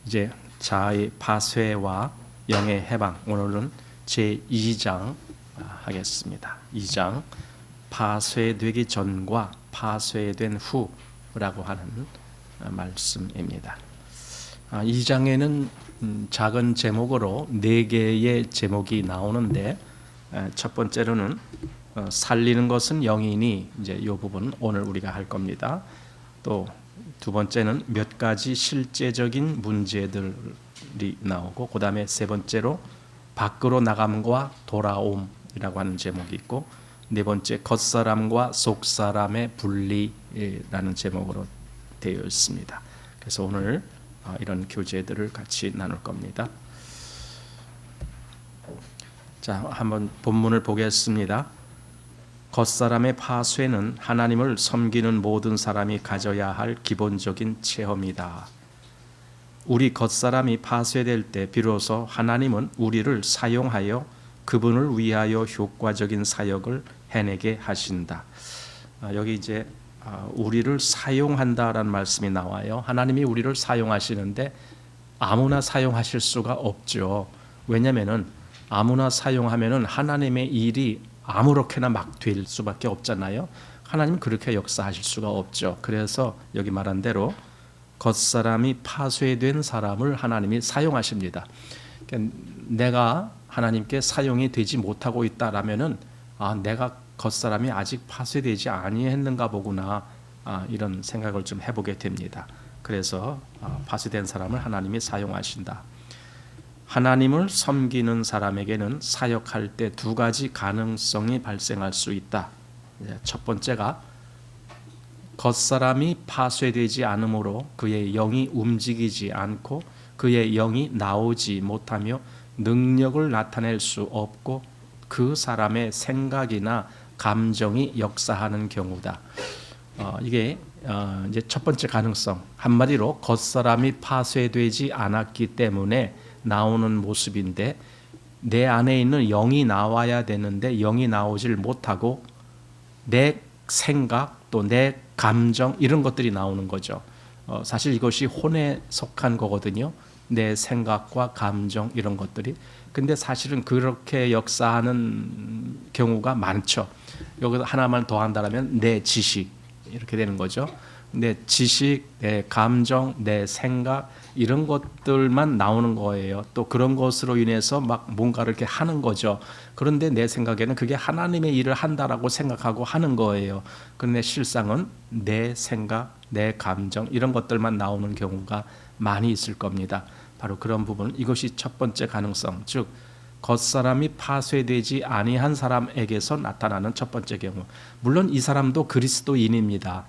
이제 자아의 파쇄와 영의 해방, 오늘은 제2장 하겠습니다. 2장 파쇄되기 전과 파쇄된 후라고 하는 말씀입니다. 2장에는 작은 제목으로 4개의 제목이 나오는데, 첫 번째로는 살리는 것은 영이니, 이제 이 부분 오늘 우리가 할 겁니다. 또 두 번째는 몇 가지 실제적인 문제들이 나오고, 그 다음에 세 번째로 밖으로 나감과 돌아옴이라고 하는 제목이 있고, 네 번째 겉사람과 속사람의 분리라는 제목으로 되어 있습니다. 그래서 오늘 이런 교재들을 같이 나눌 겁니다. 자, 한번 본문을 보겠습니다. 겉사람의 파쇄는 하나님을 섬기는 모든 사람이 가져야 할 기본적인 체험이다. 우리 겉사람이 파쇄될 때 비로소 하나님은 우리를 사용하여 그분을 위하여 효과적인 사역을 해내게 하신다. 여기 이제 우리를 사용한다라는 말씀이 나와요. 하나님이 우리를 사용하시는데 아무나 사용하실 수가 없죠. 왜냐하면은 아무나 사용하면은 하나님의 일이 아무렇게나 막 될 수밖에 없잖아요. 하나님은 그렇게 역사하실 수가 없죠. 그래서 여기 말한 대로 겉사람이 파쇄된 사람을 하나님이 사용하십니다. 그러니까 내가 하나님께 사용이 되지 못하고 있다라면은 내가 겉사람이 아직 파쇄되지 아니했는가 보구나, 이런 생각을 좀 해보게 됩니다. 그래서 파쇄된 사람을 하나님이 사용하신다. 하나님을 섬기는 사람에게는 사역할 때 두 가지 가능성이 발생할 수 있다. 첫 번째가 겉사람이 파쇄되지 않으므로 그의 영이 움직이지 않고 그의 영이 나오지 못하며 능력을 나타낼 수 없고 그 사람의 생각이나 감정이 역사하는 경우다. 이게 이제 첫 번째 가능성, 한마디로 겉사람이 파쇄되지 않았기 때문에 나오는 모습인데, 내 안에 있는 영이 나와야 되는데 영이 나오질 못하고 내 생각 또 내 감정 이런 것들이 나오는 거죠. 사실 이것이 혼에 속한 거거든요. 내 생각과 감정 이런 것들이. 근데 사실은 그렇게 역사하는 경우가 많죠. 여기서 하나만 더 한다면 내 지식 이렇게 되는 거죠. 내 지식, 내 감정, 내 생각 이런 것들만 나오는 거예요. 또 그런 것으로 인해서 막 뭔가를 이렇게 하는 거죠. 그런데 내 생각에는 그게 하나님의 일을 한다라고 생각하고 하는 거예요. 그런데 실상은 내 생각, 내 감정 이런 것들만 나오는 경우가 많이 있을 겁니다. 바로 그런 부분, 이것이 첫 번째 가능성, 즉 겉사람이 파쇄되지 아니한 사람에게서 나타나는 첫 번째 경우. 물론 이 사람도 그리스도인입니다.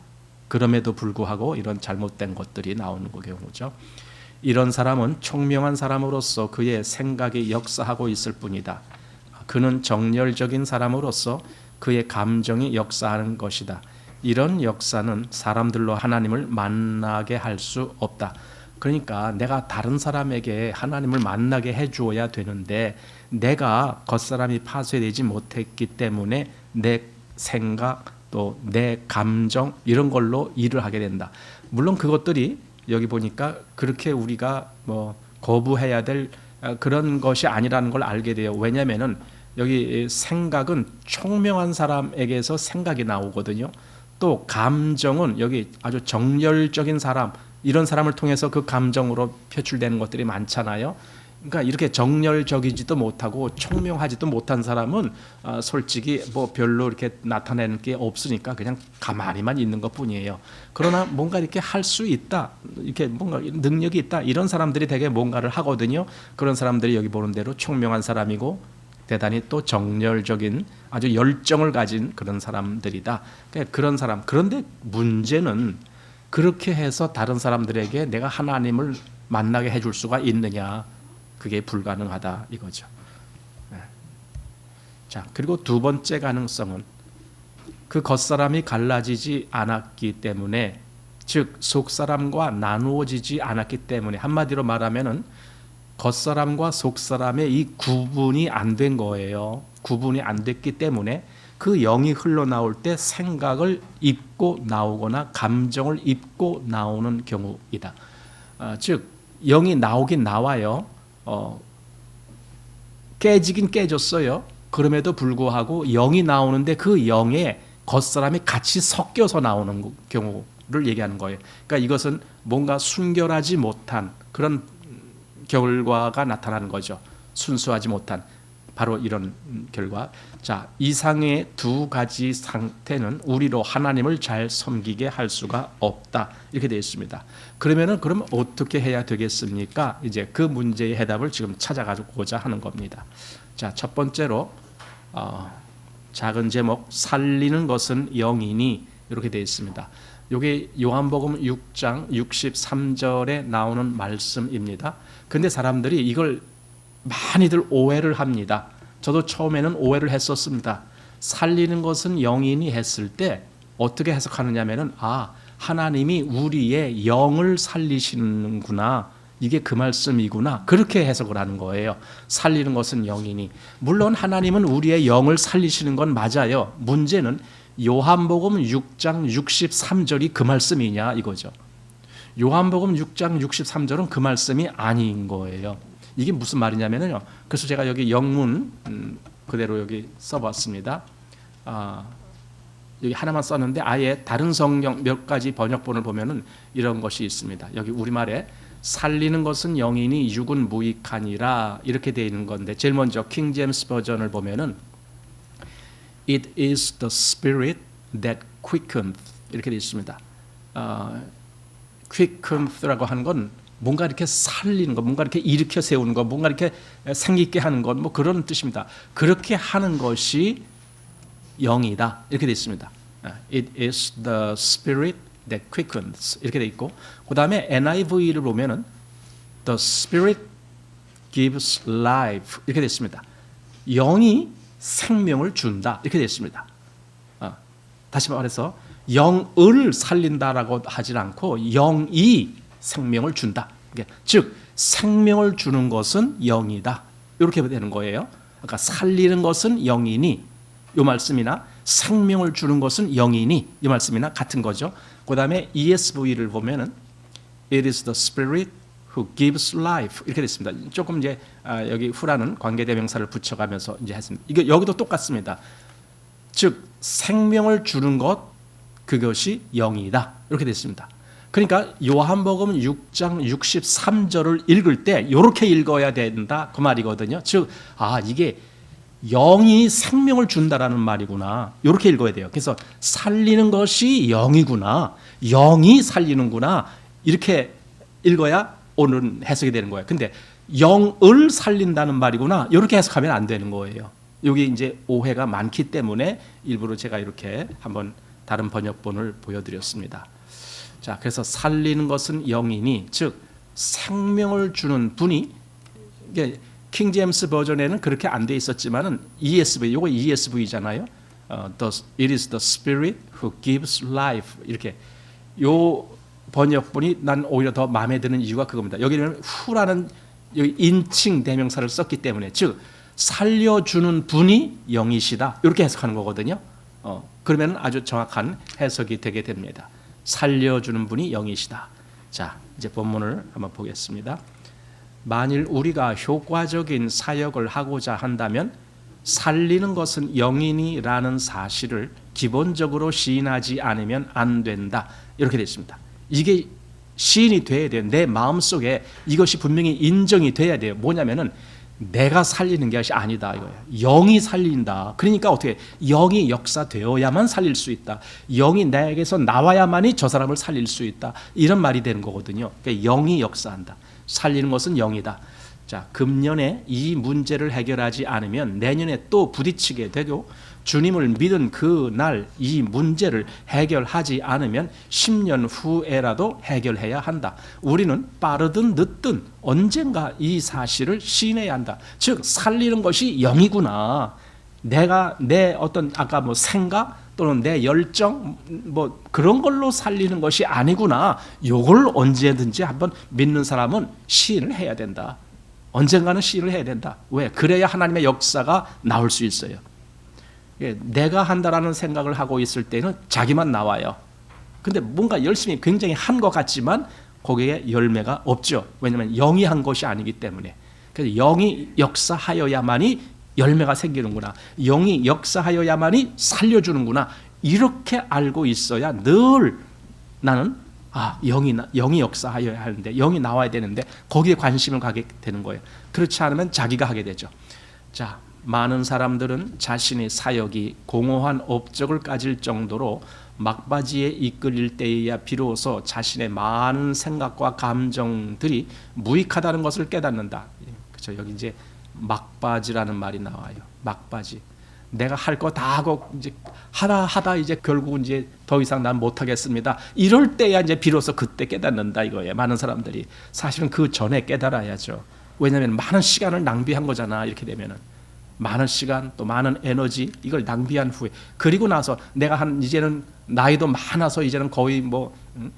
그럼에도 불구하고 이런 잘못된 것들이 나오는 경우죠. 이런 사람은 총명한 사람으로서 그의 생각이 역사하고 있을 뿐이다. 그는 정열적인 사람으로서 그의 감정이 역사하는 것이다. 이런 역사는 사람들로 하나님을 만나게 할 수 없다. 그러니까 내가 다른 사람에게 하나님을 만나게 해주어야 되는데 내가 겉사람이 파쇄되지 못했기 때문에 내 생각 또 내 감정 이런 걸로 일을 하게 된다. 물론 그것들이 여기 보니까 그렇게 우리가 거부해야 될 그런 것이 아니라는 걸 알게 돼요. 왜냐하면은 여기 생각은 총명한 사람에게서 생각이 나오거든요. 또 감정은 여기 아주 정열적인 사람, 이런 사람을 통해서 그 감정으로 표출되는 것들이 많잖아요. 그러니까 이렇게 정열적이지도 못하고 총명하지도 못한 사람은 솔직히 별로 이렇게 나타내는 게 없으니까 그냥 가만히만 있는 것뿐이에요. 그러나 뭔가 이렇게 할 수 있다, 이렇게 뭔가 능력이 있다, 이런 사람들이 되게 뭔가를 하거든요. 그런 사람들이 여기 보는 대로 총명한 사람이고 대단히 또 정열적인 아주 열정을 가진 그런 사람들이다. 그러니까 그런 사람. 그런데 문제는 그렇게 해서 다른 사람들에게 내가 하나님을 만나게 해줄 수가 있느냐? 그게 불가능하다 이거죠. 자, 그리고 두 번째 가능성은 그 겉사람이 갈라지지 않았기 때문에, 즉 속사람과 나누어지지 않았기 때문에, 한마디로 말하면은 겉사람과 속사람의 이 구분이 안 된 거예요. 구분이 안 됐기 때문에 그 영이 흘러나올 때 생각을 입고 나오거나 감정을 입고 나오는 경우이다. 즉 영이 나오긴 나와요. 깨지긴 깨졌어요. 그럼에도 불구하고 영이 나오는데 그 영에 겉사람이 같이 섞여서 나오는 경우를 얘기하는 거예요. 그러니까 이것은 뭔가 순결하지 못한 그런 결과가 나타나는 거죠. 순수하지 못한 바로 이런 결과. 자, 이상의 두 가지 상태는 우리로 하나님을 잘 섬기게 할 수가 없다. 이렇게 되어 있습니다. 그러면 어떻게 해야 되겠습니까? 이제 그 문제의 해답을 지금 찾아가고자 하는 겁니다. 자, 첫 번째로 작은 제목 살리는 것은 영이니 이렇게 되어 있습니다. 이게 요한복음 6장 63절에 나오는 말씀입니다. 근데 사람들이 이걸 많이들 오해를 합니다. 저도 처음에는 오해를 했었습니다. 살리는 것은 영이니 했을 때 어떻게 해석하느냐면은 하나님이 우리의 영을 살리시는구나. 이게 그 말씀이구나. 그렇게 해석을 하는 거예요. 살리는 것은 영이니. 물론 하나님은 우리의 영을 살리시는 건 맞아요. 문제는 요한복음 6장 63절이 그 말씀이냐 이거죠. 요한복음 6장 63절은 그 말씀이 아닌 거예요. 이게 무슨 말이냐면요. 그래서 제가 여기 영문 그대로 여기 써봤습니다. 여기 하나만 썼는데 아예 다른 성경 몇 가지 번역본을 보면은 이런 것이 있습니다. 여기 우리말에 살리는 것은 영이니 육은 무익하니라 이렇게 되어 있는 건데 제일 먼저 킹 제임스 버전을 보면은 It is the spirit that quickens 이렇게 되어 있습니다. quickens라고 하는 건 뭔가 이렇게 살리는 것, 뭔가 이렇게 일으켜 세우는 것, 뭔가 이렇게 생기게 하는 것, 뭐 그런 뜻입니다. 그렇게 하는 것이 영이다 이렇게 되어 있습니다. It is the spirit that quickens 이렇게 되어 있고, 그 다음에 NIV를 보면은 the spirit gives life 이렇게 되어 있습니다. 영이 생명을 준다 이렇게 되어 있습니다. 다시 말해서 영을 살린다라고 하지 않고 영이 생명을 준다. 즉 생명을 주는 것은 영이다. 이렇게 되는 거예요. 그러니까 살리는 것은 영이니 이 말씀이나 생명을 주는 것은 영이니 이 말씀이나 같은 거죠. 그 다음에 ESV를 보면은 It is the Spirit who gives life 이렇게 됐습니다. 조금 이제 여기 후라는 관계대명사를 붙여가면서 이제 했습니다. 이게 여기도 똑같습니다. 즉 생명을 주는 것 그것이 영이다 이렇게 됐습니다. 그러니까 요한복음 6장 63절을 읽을 때 이렇게 읽어야 된다 그 말이거든요. 즉 이게 영이 생명을 준다라는 말이구나 이렇게 읽어야 돼요. 그래서 살리는 것이 영이구나, 영이 살리는구나 이렇게 읽어야 오늘 해석이 되는 거예요. 근데 영을 살린다는 말이구나 이렇게 해석하면 안 되는 거예요. 여기 이제 오해가 많기 때문에 일부러 제가 이렇게 한번 다른 번역본을 보여드렸습니다. 자, 그래서 살리는 것은 영이니, 즉 생명을 주는 분이, 킹 제임스 버전에는 그렇게 안 돼 있었지만은 ESV, 이거 ESV잖아요. It is the Spirit who gives life 이렇게 요 번역본이 난 오히려 더 마음에 드는 이유가 그겁니다. 여기는 후라는 여기 인칭 대명사를 썼기 때문에, 즉 살려주는 분이 영이시다 이렇게 해석하는 거거든요. 그러면 아주 정확한 해석이 되게 됩니다. 살려주는 분이 영이시다. 자, 이제 본문을 한번 보겠습니다. 만일 우리가 효과적인 사역을 하고자 한다면 살리는 것은 영이니라는 사실을 기본적으로 시인하지 않으면 안 된다. 이렇게 되어 있습니다. 이게 시인이 돼야 돼요. 내 마음속에 이것이 분명히 인정이 돼야 돼요. 뭐냐면은 내가 살리는 것이 아니다 이거예요. 영이 살린다. 그러니까 어떻게 영이 역사되어야만 살릴 수 있다. 영이 내게서 나와야만이 저 사람을 살릴 수 있다. 이런 말이 되는 거거든요. 그러니까 영이 역사한다. 살리는 것은 영이다. 자, 금년에 이 문제를 해결하지 않으면 내년에 또 부딪히게 되고 주님을 믿은 그날 이 문제를 해결하지 않으면 10년 후에라도 해결해야 한다. 우리는 빠르든 늦든 언젠가 이 사실을 시인해야 한다. 즉 살리는 것이 영이구나. 내가 내 어떤 아까 뭐 생각 또는 내 열정 뭐 그런 걸로 살리는 것이 아니구나. 이걸 언제든지 한번 믿는 사람은 시인을 해야 된다. 언젠가는 시인을 해야 된다. 왜? 그래야 하나님의 역사가 나올 수 있어요. 내가 한다라는 생각을 하고 있을 때는 자기만 나와요. 근데 뭔가 열심히 굉장히 한 것 같지만 거기에 열매가 없죠. 왜냐하면 영이 한 것이 아니기 때문에. 그래서 영이 역사하여야만이 열매가 생기는구나. 영이 역사하여야만이 살려주는구나. 이렇게 알고 있어야 늘 나는 영이 역사하여야 하는데, 영이 나와야 되는데 거기에 관심을 가게 되는 거예요. 그렇지 않으면 자기가 하게 되죠. 자, 많은 사람들은 자신의 사역이 공허한 업적을 가질 정도로 막바지에 이끌릴 때에야 비로소 자신의 많은 생각과 감정들이 무익하다는 것을 깨닫는다. 그렇죠. 여기 이제 막바지라는 말이 나와요. 막바지. 내가 할 거 다 하고 이제 하다 이제 결국은 이제 더 이상 난 못하겠습니다. 이럴 때야 이제 비로소 그때 깨닫는다 이거예요. 많은 사람들이 사실은 그 전에 깨달아야죠. 왜냐하면 많은 시간을 낭비한 거잖아. 이렇게 되면은 많은 시간 또 많은 에너지 이걸 낭비한 후에, 그리고 나서 내가 이제는 나이도 많아서 이제는 거의 뭐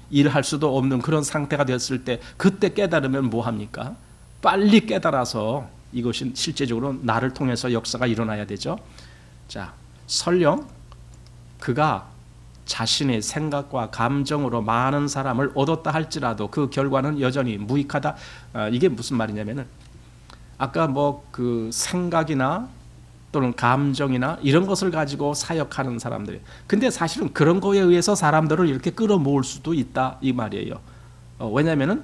일할 수도 없는 그런 상태가 됐을 때 그때 깨달으면 뭐 합니까? 빨리 깨달아서 이것이 실제적으로 나를 통해서 역사가 일어나야 되죠. 자, 설령 그가 자신의 생각과 감정으로 많은 사람을 얻었다 할지라도 그 결과는 여전히 무익하다. 이게 무슨 말이냐면은 아까 뭐 그 생각이나 또는 감정이나 이런 것을 가지고 사역하는 사람들, 근데 사실은 그런 거에 의해서 사람들을 이렇게 끌어모을 수도 있다 이 말이에요. 왜냐하면은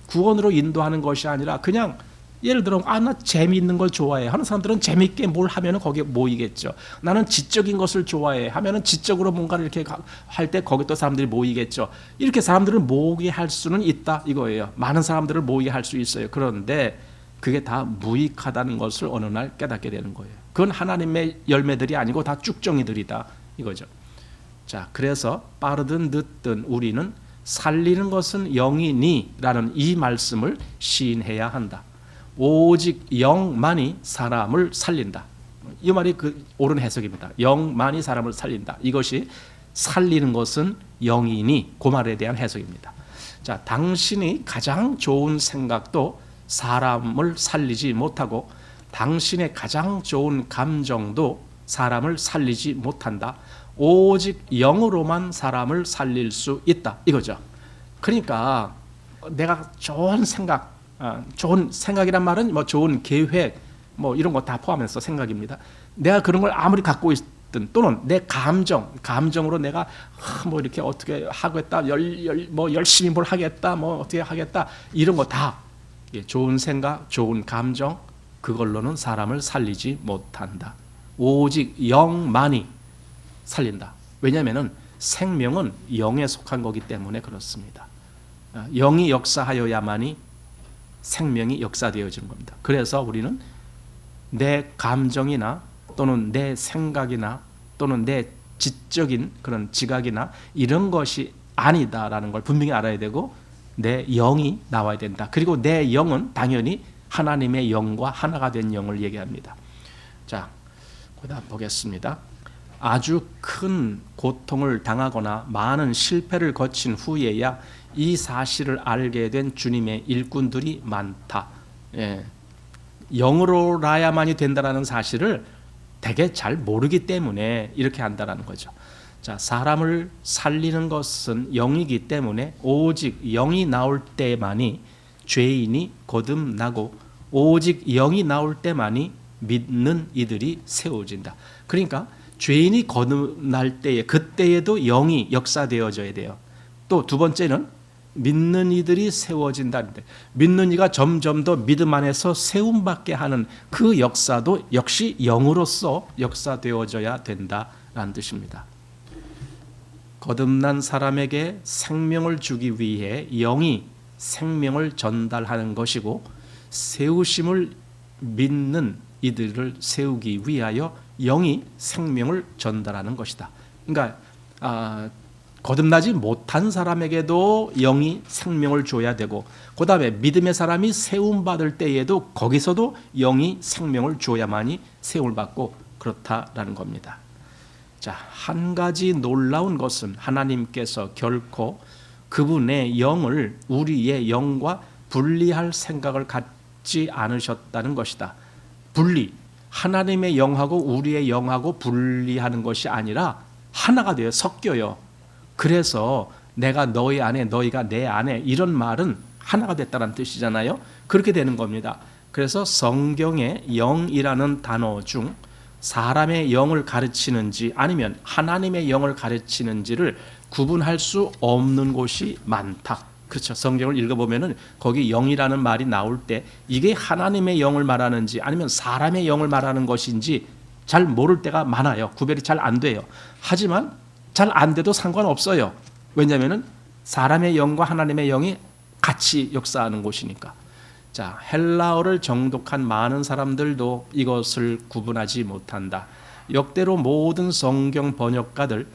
구원으로 인도하는 것이 아니라 그냥 예를 들어 나 재미있는 걸 좋아해 하는 사람들은 재미있게 뭘 하면은 거기에 모이겠죠. 나는 지적인 것을 좋아해 하면은 지적으로 뭔가를 이렇게 할 때 거기 또 사람들이 모이겠죠. 이렇게 사람들을 모이게 할 수는 있다 이거예요. 많은 사람들을 모이게 할 수 있어요. 그런데 그게 다 무익하다는 것을 어느 날 깨닫게 되는 거예요. 그건 하나님의 열매들이 아니고 다 쭉정이들이다 이거죠. 자, 그래서 빠르든 늦든 우리는 살리는 것은 영이니 라는 이 말씀을 시인해야 한다. 오직 영만이 사람을 살린다. 이 말이 그 옳은 해석입니다. 영만이 사람을 살린다. 이것이 살리는 것은 영이니 그 말에 대한 해석입니다. 자, 당신이 가장 좋은 생각도 사람을 살리지 못하고 당신의 가장 좋은 감정도 사람을 살리지 못한다. 오직 영으로만 사람을 살릴 수 있다 이거죠. 그러니까 내가 좋은 생각이란 말은 뭐 좋은 계획 뭐 이런 거 다 포함해서 생각입니다. 내가 그런 걸 아무리 갖고 있든 또는 내 감정으로 내가 뭐 이렇게 어떻게 하겠다, 뭐 열심히 뭘 하겠다, 뭐 어떻게 하겠다 이런 거 다 좋은 생각, 좋은 감정 그걸로는 사람을 살리지 못한다. 오직 영만이 살린다. 왜냐하면은 생명은 영에 속한 거기 때문에 그렇습니다. 영이 역사하여야만이 생명이 역사되어지는 겁니다. 그래서 우리는 내 감정이나 또는 내 생각이나 또는 내 지적인 그런 지각이나 이런 것이 아니다라는 걸 분명히 알아야 되고 내 영이 나와야 된다. 그리고 내 영은 당연히 하나님의 영과 하나가 된 영을 얘기합니다. 자, 그다음 보겠습니다. 아주 큰 고통을 당하거나 많은 실패를 거친 후에야 이 사실을 알게 된 주님의 일꾼들이 많다. 영으로라야만이 된다라는 사실을 되게 잘 모르기 때문에 이렇게 한다라는 거죠. 자, 사람을 살리는 것은 영이기 때문에 오직 영이 나올 때만이 죄인이 거듭나고 오직 영이 나올 때만이 믿는 이들이 세워진다. 그러니까 죄인이 거듭날 때에 그때에도 영이 역사되어져야 돼요. 또 두 번째는 믿는 이들이 세워진다는데 믿는 이가 점점 더 믿음 안에서 세움받게 하는 그 역사도 역시 영으로서 역사되어져야 된다라는 뜻입니다. 거듭난 사람에게 생명을 주기 위해 영이 생명을 전달하는 것이고 세우심을 믿는 이들을 세우기 위하여 영이 생명을 전달하는 것이다. 그러니까 거듭나지 못한 사람에게도 영이 생명을 줘야 되고 그 다음에 믿음의 사람이 세움받을 때에도 거기서도 영이 생명을 줘야만이 세움을 받고 그렇다라는 겁니다. 자, 한 가지 놀라운 것은 하나님께서 결코 그분의 영을 우리의 영과 분리할 생각을 갖지 않으셨다는 것이다. 하나님의 영하고 우리의 영하고 분리하는 것이 아니라 하나가 돼요. 섞여요. 그래서 내가 너희 안에 너희가 내 안에 이런 말은 하나가 됐다는 뜻이잖아요. 그렇게 되는 겁니다. 그래서 성경에 영이라는 단어 중 사람의 영을 가르치는지 아니면 하나님의 영을 가르치는지를 구분할 수 없는 곳이 많다. 그렇죠. 성경을 읽어보면은 거기 영이라는 말이 나올 때 이게 하나님의 영을 말하는지 아니면 사람의 영을 말하는 것인지 잘 모를 때가 많아요. 구별이 잘 안 돼요. 하지만 잘 안 돼도 상관없어요. 왜냐하면은 사람의 영과 하나님의 영이 같이 역사하는 곳이니까. 자, 헬라어를 정독한 많은 사람들도 이것을 구분하지 못한다. 역대로 모든 성경 번역가들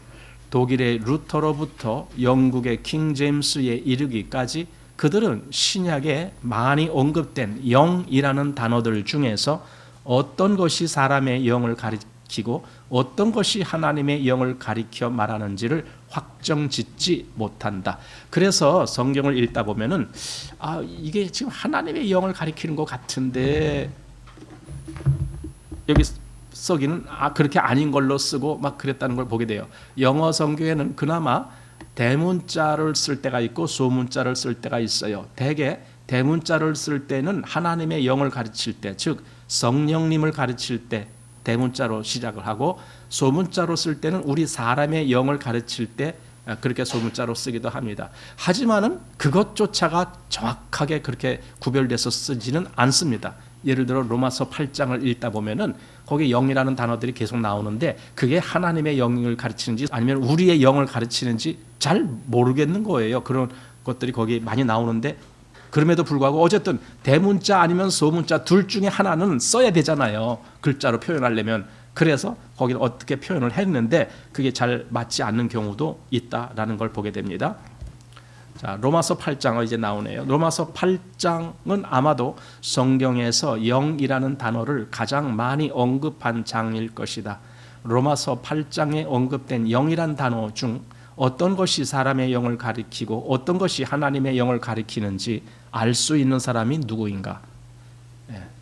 독일의 루터로부터 영국의 킹 제임스에 이르기까지 그들은 신약에 많이 언급된 영이라는 단어들 중에서 어떤 것이 사람의 영을 가리키고 어떤 것이 하나님의 영을 가리켜 말하는지를 확정짓지 못한다. 그래서 성경을 읽다 보면은 이게 지금 하나님의 영을 가리키는 것 같은데 여기 써기는 그렇게 아닌 걸로 쓰고 막 그랬다는 걸 보게 돼요. 영어 성경에는 그나마 대문자를 쓸 때가 있고 소문자를 쓸 때가 있어요. 대개 대문자를 쓸 때는 하나님의 영을 가르칠 때, 즉 성령님을 가르칠 때 대문자로 시작을 하고, 소문자로 쓸 때는 우리 사람의 영을 가르칠 때 그렇게 소문자로 쓰기도 합니다. 하지만은 그것조차가 정확하게 그렇게 구별돼서 쓰지는 않습니다. 예를 들어 로마서 8장을 읽다 보면은 거기 영이라는 단어들이 계속 나오는데 그게 하나님의 영을 가르치는지 아니면 우리의 영을 가르치는지 잘 모르겠는 거예요. 그런 것들이 거기 많이 나오는데 그럼에도 불구하고 어쨌든 대문자 아니면 소문자 둘 중에 하나는 써야 되잖아요. 글자로 표현하려면. 그래서 거기를 어떻게 표현을 했는데 그게 잘 맞지 않는 경우도 있다라는 걸 보게 됩니다. 자, 로마서 8장 이제 나오네요. 로마서 8장은 아마도 성경에서 영이라는 단어를 가장 많이 언급한 장일 것이다. 로마서 8장에 언급된 영이란 단어 중 어떤 것이 사람의 영을 가리키고 어떤 것이 하나님의 영을 가리키는지 알 수 있는 사람이 누구인가?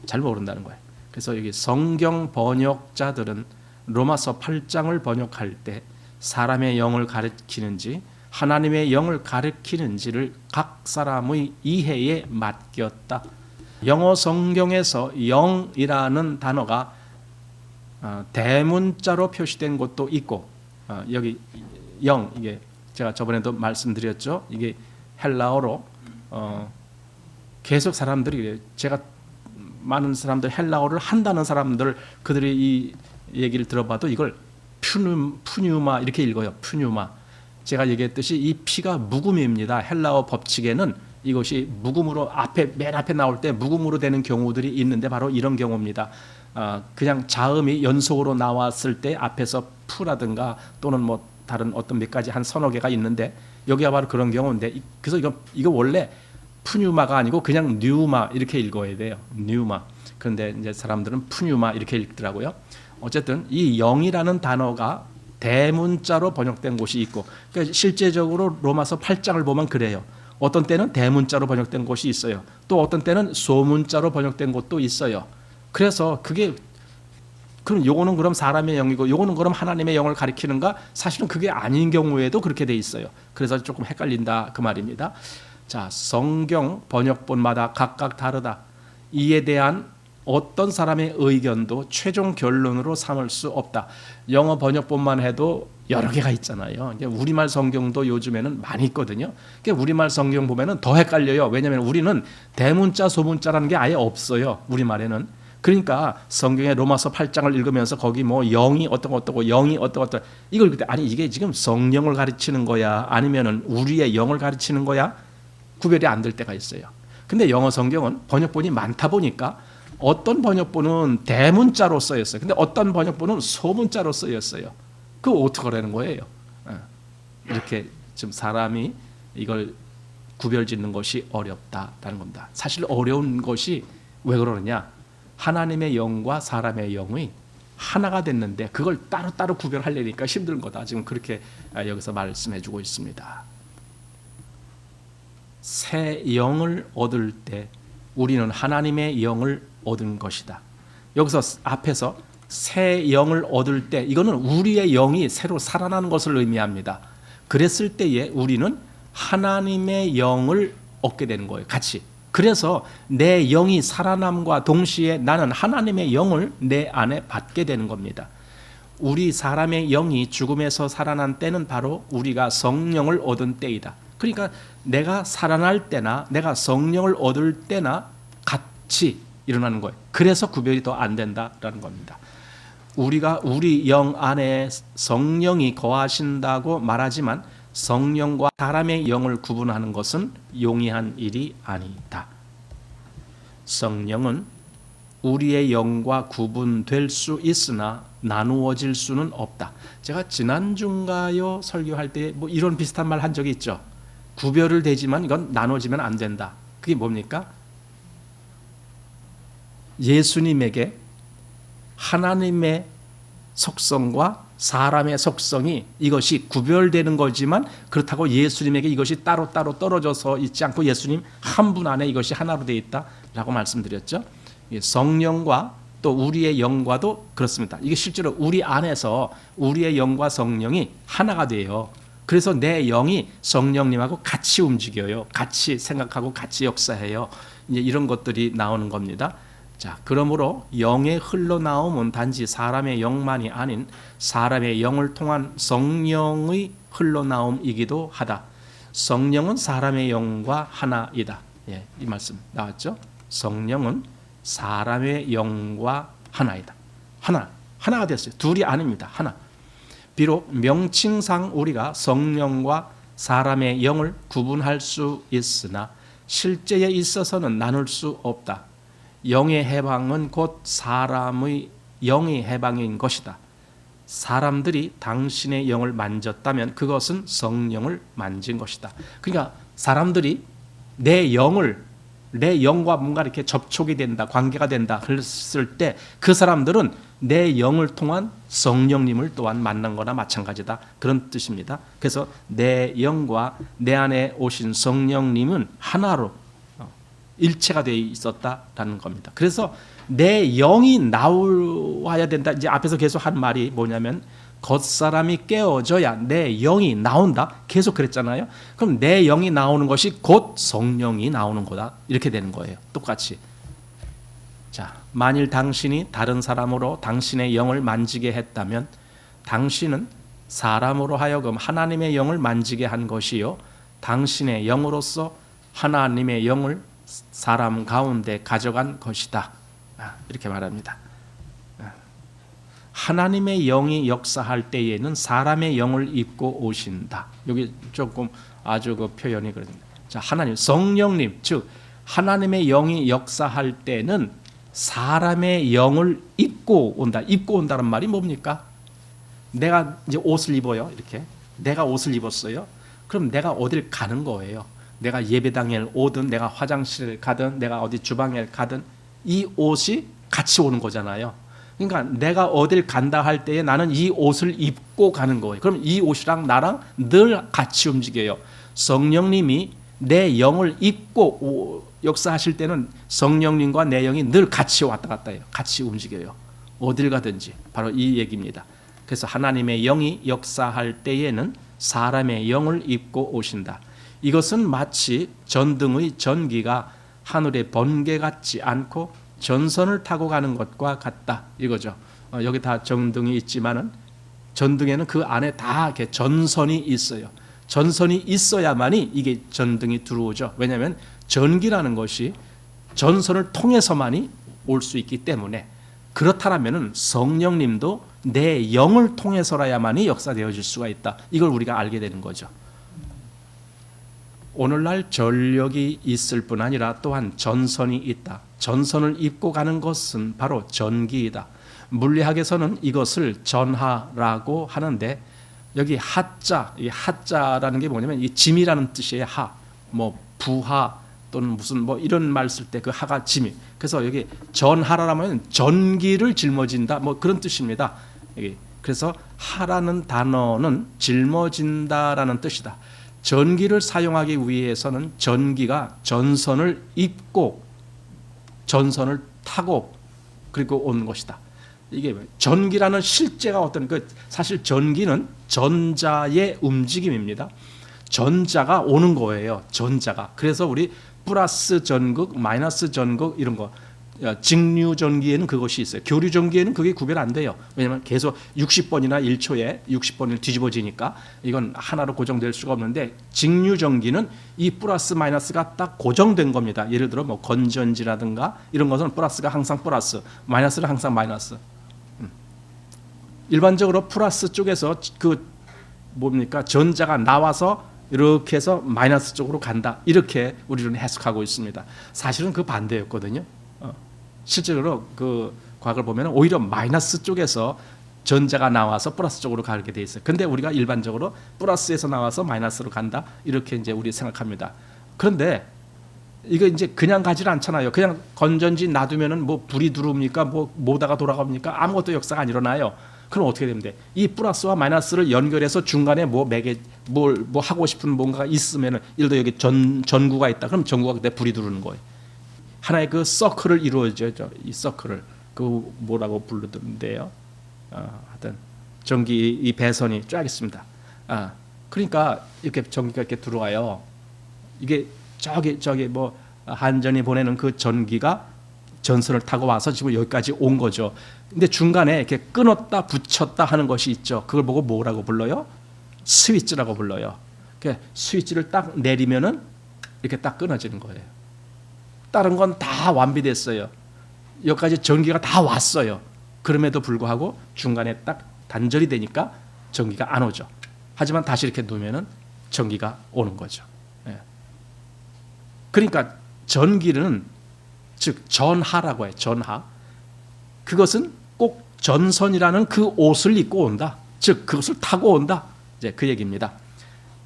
잘 모른다는 거예요. 그래서 여기 성경 번역자들은 로마서 8장을 번역할 때 사람의 영을 가리키는지 하나님의 영을 가리키는지를 각 사람의 이해에 맡겼다. 영어 성경에서 영이라는 단어가 대문자로 표시된 것도 있고, 여기 영, 이게 제가 저번에도 말씀드렸죠. 이게 헬라어로 계속 사람들이, 제가 많은 사람들 헬라어를 한다는 사람들 그들이 이 얘기를 들어봐도 이걸 푸뉴마 이렇게 읽어요. 푸뉴마. 제가 얘기했듯이 이 피가 묵음입니다. 헬라어 법칙에는 이것이 묵음으로 맨 앞에 나올 때 묵음으로 되는 경우들이 있는데 바로 이런 경우입니다. 그냥 자음이 연속으로 나왔을 때 앞에서 푸라든가 또는 뭐 다른 어떤 몇 가지 한 서너 개가 있는데 여기가 바로 그런 경우인데, 그래서 이거 원래 푸뉴마가 아니고 그냥 뉴마 이렇게 읽어야 돼요. 뉴마. 그런데 이제 사람들은 푸뉴마 이렇게 읽더라고요. 어쨌든 이 영이라는 단어가 대문자로 번역된 곳이 있고, 그러니까 실제적으로 로마서 8장을 보면 그래요. 어떤 때는 대문자로 번역된 곳이 있어요. 또 어떤 때는 소문자로 번역된 곳도 있어요. 그래서 그게 그럼 요거는 그럼 사람의 영이고 요거는 그럼 하나님의 영을 가리키는가? 사실은 그게 아닌 경우에도 그렇게 돼 있어요. 그래서 조금 헷갈린다 그 말입니다. 자, 성경 번역본마다 각각 다르다. 이에 대한 어떤 사람의 의견도 최종 결론으로 삼을 수 없다. 영어 번역본만 해도 여러 개가 있잖아요. 우리말 성경도 요즘에는 많이 있거든요. 우리말 성경 보면은 더 헷갈려요. 왜냐하면 우리는 대문자, 소문자라는 게 아예 없어요. 우리말에는. 그러니까 성경의 로마서 8장을 읽으면서 거기 뭐 영이 어떠고 영이 어떠고 이걸 그때 아니 이게 지금 성령을 가르치는 거야 아니면은 우리의 영을 가르치는 거야? 구별이 안 될 때가 있어요. 근데 영어 성경은 번역본이 많다 보니까 어떤 번역본은 대문자로 쓰였어요. 근데 어떤 번역본은 소문자로 쓰였어요. 그거 어떻게 하라는 거예요? 이렇게 좀 사람이 이걸 구별짓는 것이 어렵다라는 겁니다. 사실 어려운 것이 왜 그러느냐? 하나님의 영과 사람의 영이 하나가 됐는데 그걸 따로따로 구별하려니까 힘든 거다. 지금 그렇게 여기서 말씀해주고 있습니다. 새 영을 얻을 때 우리는 하나님의 영을 얻은 것이다. 여기서 앞에서 새 영을 얻을 때 이거는 우리의 영이 새로 살아나는 것을 의미합니다. 그랬을 때에 우리는 하나님의 영을 얻게 되는 거예요. 같이. 그래서 내 영이 살아남과 동시에 나는 하나님의 영을 내 안에 받게 되는 겁니다. 우리 사람의 영이 죽음에서 살아난 때는 바로 우리가 성령을 얻은 때이다. 그러니까 내가 살아날 때나 내가 성령을 얻을 때나 같이 일어나는 거예요. 그래서 구별이 더 안 된다라는 겁니다. 우리가 우리 영 안에 성령이 거하신다고 말하지만 성령과 사람의 영을 구분하는 것은 용이한 일이 아니다. 성령은 우리의 영과 구분될 수 있으나 나누어질 수는 없다. 제가 지난주인가요 설교할 때 뭐 이런 비슷한 말 한 적이 있죠. 구별을 되지만 이건 나눠지면 안 된다. 그게 뭡니까? 예수님에게 하나님의 속성과 사람의 속성이 이것이 구별되는 거지만 그렇다고 예수님에게 이것이 따로따로 떨어져서 있지 않고 예수님 한 분 안에 이것이 하나로 되어 있다라고 말씀드렸죠. 성령과 또 우리의 영과도 그렇습니다. 이게 실제로 우리 안에서 우리의 영과 성령이 하나가 돼요. 그래서 내 영이 성령님하고 같이 움직여요. 같이 생각하고 같이 역사해요. 이제 이런 것들이 나오는 겁니다. 자, 그러므로 영의 흘러나옴은 단지 사람의 영만이 아닌 사람의 영을 통한 성령의 흘러나옴이기도 하다. 성령은 사람의 영과 하나이다. 예, 이 말씀 나왔죠? 성령은 사람의 영과 하나이다. 하나가 됐어요. 둘이 아닙니다. 하나. 비록 명칭상 우리가 성령과 사람의 영을 구분할 수 있으나 실제에 있어서는 나눌 수 없다. 영의 해방은 곧 사람의 영의 해방인 것이다. 사람들이 당신의 영을 만졌다면 그것은 성령을 만진 것이다. 그러니까 사람들이 내 영과 뭔가 이렇게 접촉이 된다, 관계가 된다 그랬을 때 그 사람들은 내 영을 통한 성령님을 또한 만난 거나 마찬가지다. 그런 뜻입니다. 그래서 내 영과 내 안에 오신 성령님은 하나로 일체가 되어 있었다라는 겁니다. 그래서 내 영이 나와야 된다. 이제 앞에서 계속 한 말이 뭐냐면 겉사람이 깨어져야 내 영이 나온다. 계속 그랬잖아요. 그럼 내 영이 나오는 것이 곧 성령이 나오는 거다. 이렇게 되는 거예요. 똑같이. 자, 만일 당신이 다른 사람으로 당신의 영을 만지게 했다면 당신은 사람으로 하여금 하나님의 영을 만지게 한 것이요, 당신의 영으로서 하나님의 영을 사람 가운데 가져간 것이다. 이렇게 말합니다. 하나님의 영이 역사할 때에는 사람의 영을 입고 오신다. 여기 조금 아주 그 표현이 그렇습니다. 자, 하나님, 성령님, 즉 하나님의 영이 역사할 때는 사람의 영을 입고 온다. 입고 온다는 말이 뭡니까? 내가 이제 옷을 입어요. 이렇게 내가 옷을 입었어요. 그럼 내가 어딜 가는 거예요. 내가 예배당에 오든 내가 화장실을 가든 내가 어디 주방에 가든 이 옷이 같이 오는 거잖아요. 그러니까 내가 어딜 간다 할 때에 나는 이 옷을 입고 가는 거예요. 그럼 이 옷이랑 나랑 늘 같이 움직여요. 성령님이 내 영을 입고 역사하실 때는 성령님과 내 영이 늘 같이 왔다 갔다 해요. 같이 움직여요. 어딜 가든지. 바로 이 얘기입니다. 그래서 하나님의 영이 역사할 때에는 사람의 영을 입고 오신다. 이것은 마치 전등의 전기가 하늘의 번개 같지 않고 전선을 타고 가는 것과 같다. 이거죠. 여기 다 전등이 있지만은 전등에는 그 안에 다 이렇게 전선이 있어요. 전선이 있어야만이 이게 전등이 들어오죠. 왜냐하면 전기라는 것이 전선을 통해서만이 올 수 있기 때문에. 그렇다면은 성령님도 내 영을 통해서라야만이 역사되어질 수가 있다. 이걸 우리가 알게 되는 거죠. 오늘날 전력이 있을 뿐 아니라 또한 전선이 있다. 전선을 입고 가는 것은 바로 전기이다. 물리학에서는 이것을 전하라고 하는데 여기 하자, 이 하자라는 게 뭐냐면 이 짐이라는 뜻이에요. 하, 뭐 부하 또는 무슨 뭐 이런 말 쓸 때 그 하가 짐이. 그래서 여기 전하라면 전기를 짊어진다, 뭐 그런 뜻입니다. 여기 그래서 하라는 단어는 짊어진다라는 뜻이다. 전기를 사용하기 위해서는 전기가 전선을 입고 전선을 타고 그리고 온 것이다. 이게 전기라는 실제가 어떤 사실 전기는 전자의 움직임입니다. 전자가 오는 거예요. 전자가. 그래서 우리 플러스 전극, 마이너스 전극 이런 거, 직류 전기에는 그것이 있어요. 교류 전기에는 그게 구별 안 돼요. 왜냐하면 계속 60번이나 1초에 60번을 뒤집어지니까 이건 하나로 고정될 수가 없는데, 직류 전기는 이 플러스 마이너스가 딱 고정된 겁니다. 예를 들어 뭐 건전지라든가 이런 것은 플러스가 항상 플러스, 마이너스는 항상 마이너스. 일반적으로 플러스 쪽에서 그 뭡니까, 전자가 나와서 이렇게 해서 마이너스 쪽으로 간다, 이렇게 우리는 해석하고 있습니다. 사실은 그 반대였거든요. 실제로 그 과거를 보면 오히려 마이너스 쪽에서 전자가 나와서 플러스 쪽으로 가게 돼 있어요. 근데 우리가 일반적으로 플러스에서 나와서 마이너스로 간다, 이렇게 이제 우리 생각합니다. 그런데 이거 이제 그냥 가지를 않잖아요. 그냥 건전지 놔두면은 뭐 불이 들어옵니까? 뭐 모다가 돌아갑니까? 아무것도 역사가 안 일어나요. 그럼 어떻게 됩니까? 이 플러스와 마이너스를 연결해서 중간에 뭐 매개 뭐 하고 싶은 뭔가가 있으면은, 예를 들어 여기 전구가 있다. 그럼 전구가 그때 불이 들어오는 거예요. 하나의 그 서클을 이루어져. 이 서클을 그 뭐라고 부르던데요. 하여튼 전기 이 배선이 쫙 있습니다. 그러니까 이렇게 전기가 이렇게 들어와요. 이게 저기 뭐 한전이 보내는 그 전기가 전선을 타고 와서 지금 여기까지 온 거죠. 근데 중간에 이렇게 끊었다 붙였다 하는 것이 있죠. 그걸 보고 뭐라고 불러요? 스위치라고 불러요. 스위치를 딱 내리면은 이렇게 딱 끊어지는 거예요. 다른 건 다 완비됐어요. 여기까지 전기가 다 왔어요. 그럼에도 불구하고 중간에 딱 단절이 되니까 전기가 안 오죠. 하지만 다시 이렇게 놓으면은 전기가 오는 거죠. 그러니까 전기는, 즉 전하라고 해요. 전하. 그것은 꼭 전선이라는 그 옷을 입고 온다. 즉 그것을 타고 온다. 이제 그 얘기입니다.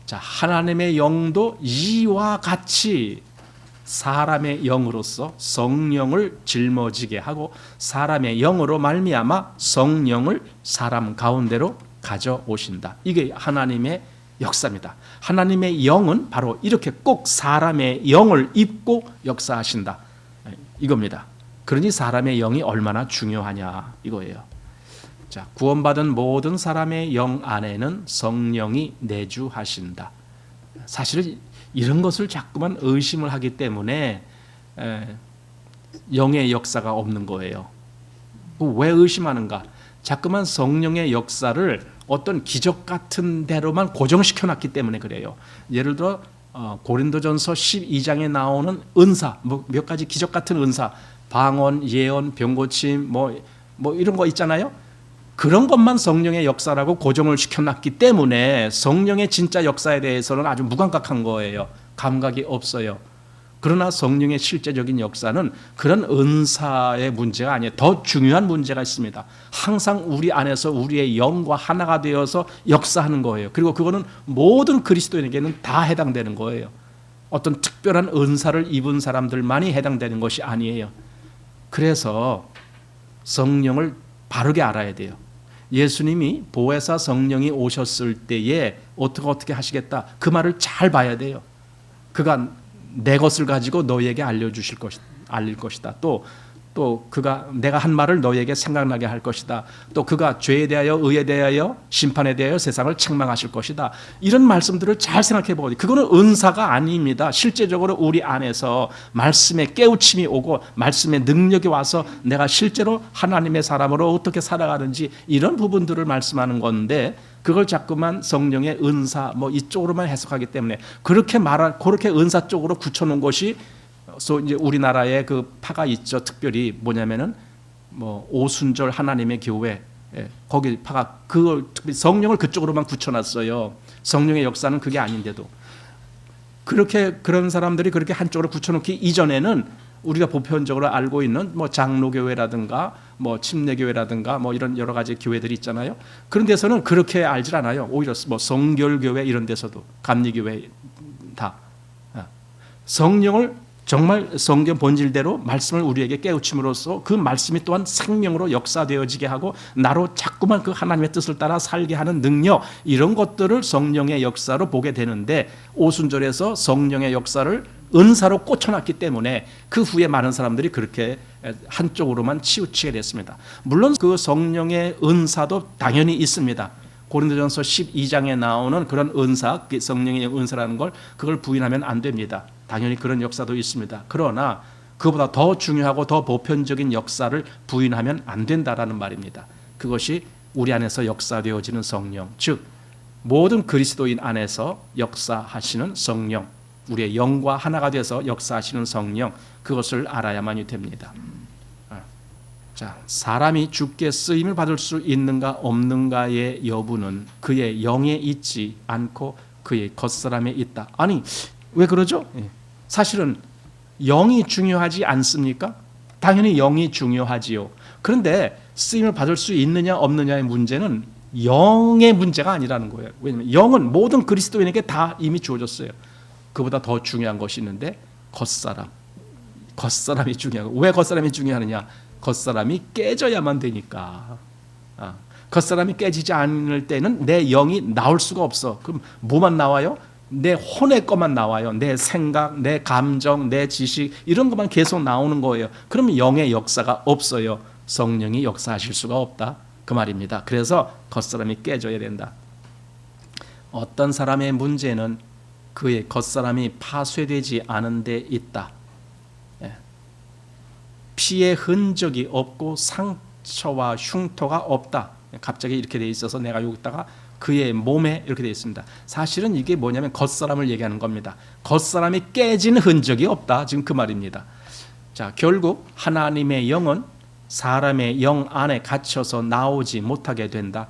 자, 하나님의 영도 이와 같이 사람의 영으로서 성령을 짊어지게 하고 사람의 영으로 말미암아 성령을 사람 가운데로 가져오신다. 이게 하나님의 역사입니다. 하나님의 영은 바로 이렇게 꼭 사람의 영을 입고 역사하신다, 이겁니다. 그러니 사람의 영이 얼마나 중요하냐 이거예요. 자, 구원받은 모든 사람의 영 안에는 성령이 내주하신다. 사실은 이런 것을 자꾸만 의심을 하기 때문에 영의 역사가 없는 거예요. 왜 의심하는가? 자꾸만 성령의 역사를 어떤 기적 같은 대로만 고정시켜 놨기 때문에 그래요. 예를 들어 고린도전서 12장에 나오는 은사, 몇 가지 기적 같은 은사, 방언, 예언, 병고침, 뭐 이런 거 있잖아요. 그런 것만 성령의 역사라고 고정을 시켜놨기 때문에 성령의 진짜 역사에 대해서는 아주 무감각한 거예요. 감각이 없어요. 그러나 성령의 실제적인 역사는 그런 은사의 문제가 아니에요. 더 중요한 문제가 있습니다. 항상 우리 안에서 우리의 영과 하나가 되어서 역사하는 거예요. 그리고 그거는 모든 그리스도인에게는 다 해당되는 거예요. 어떤 특별한 은사를 입은 사람들만이 해당되는 것이 아니에요. 그래서 성령을 바르게 알아야 돼요. 예수님이 보혜사 성령이 오셨을 때에 어떻게 하시겠다, 그 말을 잘 봐야 돼요. 그가 내 것을 가지고 너희에게 알릴 것이다. 또 그가 내가 한 말을 너희에게 생각나게 할 것이다. 또 그가 죄에 대하여, 의에 대하여, 심판에 대하여 세상을 책망하실 것이다. 이런 말씀들을 잘 생각해 보거든요. 그거는 은사가 아닙니다. 실제적으로 우리 안에서 말씀의 깨우침이 오고 말씀의 능력이 와서 내가 실제로 하나님의 사람으로 어떻게 살아가는지, 이런 부분들을 말씀하는 건데, 그걸 자꾸만 성령의 은사 이쪽으로만 해석하기 때문에 그렇게 은사 쪽으로 굳혀놓은 것이 이제 우리나라에 그 파가 있죠. 특별히 뭐냐면은 오순절 하나님의 교회, 거기 파가 그걸 특별히 성령을 그쪽으로만 굳혀놨어요. 성령의 역사는 그게 아닌데도 그런 사람들이 그렇게 한쪽으로 굳혀놓기 이전에는 우리가 보편적으로 알고 있는 장로교회라든가 침례교회라든가 이런 여러 가지 교회들이 있잖아요. 그런 데서는 그렇게 알질 않아요. 오히려 성결교회 이런 데서도, 감리교회 다 성령을 정말 성경 본질대로 말씀을 우리에게 깨우침으로써 그 말씀이 또한 생명으로 역사되어지게 하고 나로 자꾸만 그 하나님의 뜻을 따라 살게 하는 능력, 이런 것들을 성령의 역사로 보게 되는데, 오순절에서 성령의 역사를 은사로 꽂혀놨기 때문에 그 후에 많은 사람들이 그렇게 한쪽으로만 치우치게 됐습니다. 물론 그 성령의 은사도 당연히 있습니다. 고린도전서 12장에 나오는 그런 은사, 성령의 은사라는 걸 그걸 부인하면 안 됩니다. 당연히 그런 역사도 있습니다. 그러나 그보다 더 중요하고 더 보편적인 역사를 부인하면 안 된다라는 말입니다. 그것이 우리 안에서 역사되어지는 성령, 즉 모든 그리스도인 안에서 역사하시는 성령, 우리의 영과 하나가 돼서 역사하시는 성령, 그것을 알아야만이 됩니다. 자, 사람이 주께 쓰임을 받을 수 있는가 없는가의 여부는 그의 영에 있지 않고 그의 겉사람에 있다. 아니, 왜 그러죠? 사실은 영이 중요하지 않습니까? 당연히 영이 중요하지요. 그런데 쓰임을 받을 수 있느냐 없느냐의 문제는 영의 문제가 아니라는 거예요. 왜냐하면 영은 모든 그리스도인에게 다 이미 주어졌어요. 그보다 더 중요한 것이 있는데 겉사람이 중요하고, 왜 겉사람이 중요하느냐? 겉사람이 깨져야만 되니까. 겉사람이 깨지지 않을 때는 내 영이 나올 수가 없어. 그럼 뭐만 나와요? 내 혼의 것만 나와요. 내 생각, 내 감정, 내 지식 이런 것만 계속 나오는 거예요. 그러면 영의 역사가 없어요. 성령이 역사하실 수가 없다 그 말입니다. 그래서 겉사람이 깨져야 된다. 어떤 사람의 문제는 그의 겉사람이 파쇄되지 않은 데 있다. 피의 흔적이 없고 상처와 흉터가 없다. 갑자기 이렇게 돼 있어서 내가 여기다가 그의 몸에 이렇게 돼 있습니다. 사실은 이게 뭐냐면 겉사람을 얘기하는 겁니다. 겉사람이 깨진 흔적이 없다. 지금 그 말입니다. 자, 결국 하나님의 영은 사람의 영 안에 갇혀서 나오지 못하게 된다.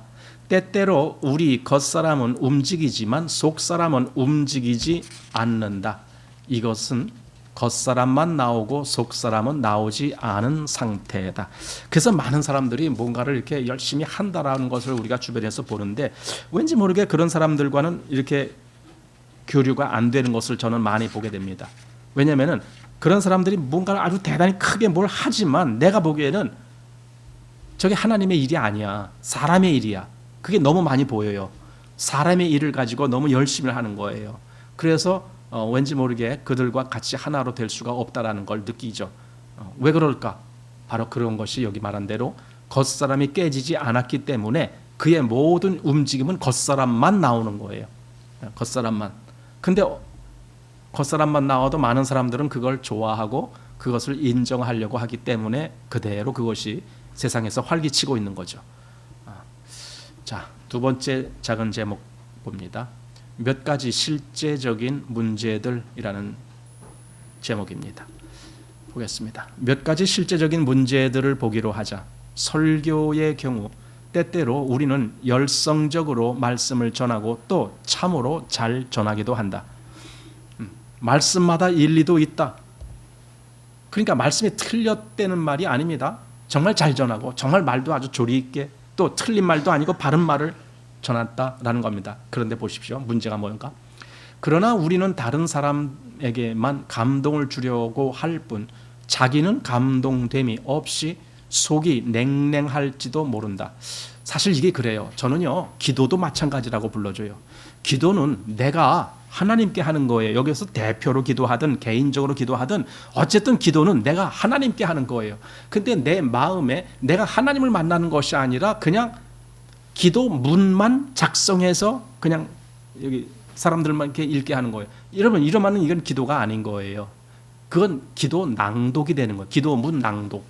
때때로 우리 겉사람은 움직이지만 속사람은 움직이지 않는다. 이것은 겉사람만 나오고 속사람은 나오지 않은 상태다. 그래서 많은 사람들이 뭔가를 이렇게 열심히 한다라는 것을 우리가 주변에서 보는데 왠지 모르게 그런 사람들과는 이렇게 교류가 안 되는 것을 저는 많이 보게 됩니다. 왜냐하면 그런 사람들이 뭔가를 아주 대단히 크게 뭘 하지만 내가 보기에는 저게 하나님의 일이 아니야. 사람의 일이야. 그게 너무 많이 보여요. 사람의 일을 가지고 너무 열심히 하는 거예요. 그래서 왠지 모르게 그들과 같이 하나로 될 수가 없다라는 걸 느끼죠. 왜 그럴까? 바로 그런 것이 여기 말한 대로 겉사람이 깨지지 않았기 때문에 그의 모든 움직임은 겉사람만 나오는 거예요. 겉사람만. 근데 겉사람만 나와도 많은 사람들은 그걸 좋아하고 그것을 인정하려고 하기 때문에 그대로 그것이 세상에서 활기치고 있는 거죠. 자, 두 번째 작은 제목 봅니다. 몇 가지 실제적인 문제들이라는 제목입니다. 보겠습니다. 몇 가지 실제적인 문제들을 보기로 하자. 설교의 경우 때때로 우리는 열성적으로 말씀을 전하고 또 참으로 잘 전하기도 한다. 말씀마다 일리도 있다. 그러니까 말씀이 틀렸다는 말이 아닙니다. 정말 잘 전하고 정말 말도 아주 조리 있게 또 틀린 말도 아니고 바른 말을 전했다라는 겁니다. 그런데 보십시오. 문제가 뭔가? 그러나 우리는 다른 사람에게만 감동을 주려고 할 뿐 자기는 감동됨이 없이 속이 냉랭할지도 모른다. 사실 이게 그래요. 저는요, 기도도 마찬가지라고 불러줘요. 기도는 내가 하나님께 하는 거예요. 여기서 대표로 기도하든 개인적으로 기도하든 어쨌든 기도는 내가 하나님께 하는 거예요. 근데 내 마음에 내가 하나님을 만나는 것이 아니라 그냥 기도문만 작성해서 그냥 여기 사람들만 이렇게 읽게 하는 거예요. 여러분, 이러면은 이건 기도가 아닌 거예요. 그건 기도 낭독이 되는 거예요. 기도문 낭독.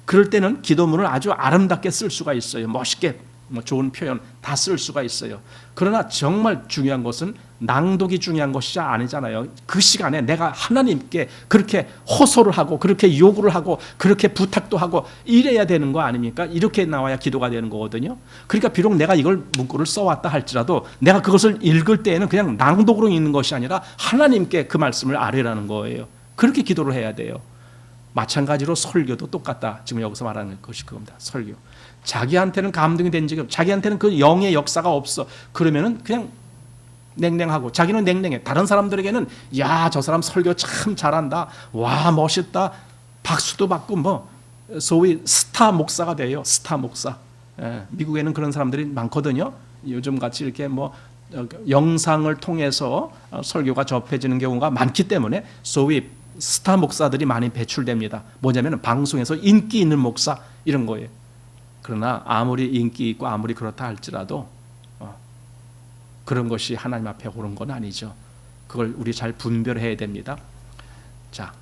그럴 때는 기도문을 아주 아름답게 쓸 수가 있어요. 멋있게 좋은 표현 다 쓸 수가 있어요. 그러나 정말 중요한 것은 낭독이 중요한 것이 아니잖아요. 그 시간에 내가 하나님께 그렇게 호소를 하고 그렇게 요구를 하고 그렇게 부탁도 하고 이래야 되는 거 아닙니까? 이렇게 나와야 기도가 되는 거거든요. 그러니까 비록 내가 이걸 문구를 써왔다 할지라도 내가 그것을 읽을 때에는 그냥 낭독으로 읽는 것이 아니라 하나님께 그 말씀을 아뢰라는 거예요. 그렇게 기도를 해야 돼요. 마찬가지로 설교도 똑같다. 지금 여기서 말하는 것이 그겁니다. 설교. 자기한테는 감동이 된 적이 없어. 자기한테는 그 영의 역사가 없어. 그러면은 그냥 냉랭하고 자기는 냉랭해. 다른 사람들에게는 야, 저 사람 설교 참 잘한다. 와, 멋있다. 박수도 받고 뭐 소위 스타 목사가 돼요. 스타 목사. 미국에는 그런 사람들이 많거든요. 요즘 같이 이렇게 뭐 영상을 통해서 설교가 접해지는 경우가 많기 때문에 소위 스타 목사들이 많이 배출됩니다. 뭐냐면 방송에서 인기 있는 목사 이런 거예요. 그러나 아무리 인기 있고 아무리 그렇다 할지라도 그런 것이 하나님 앞에 옳은 건 아니죠. 그걸 우리 잘 분별해야 됩니다. 자,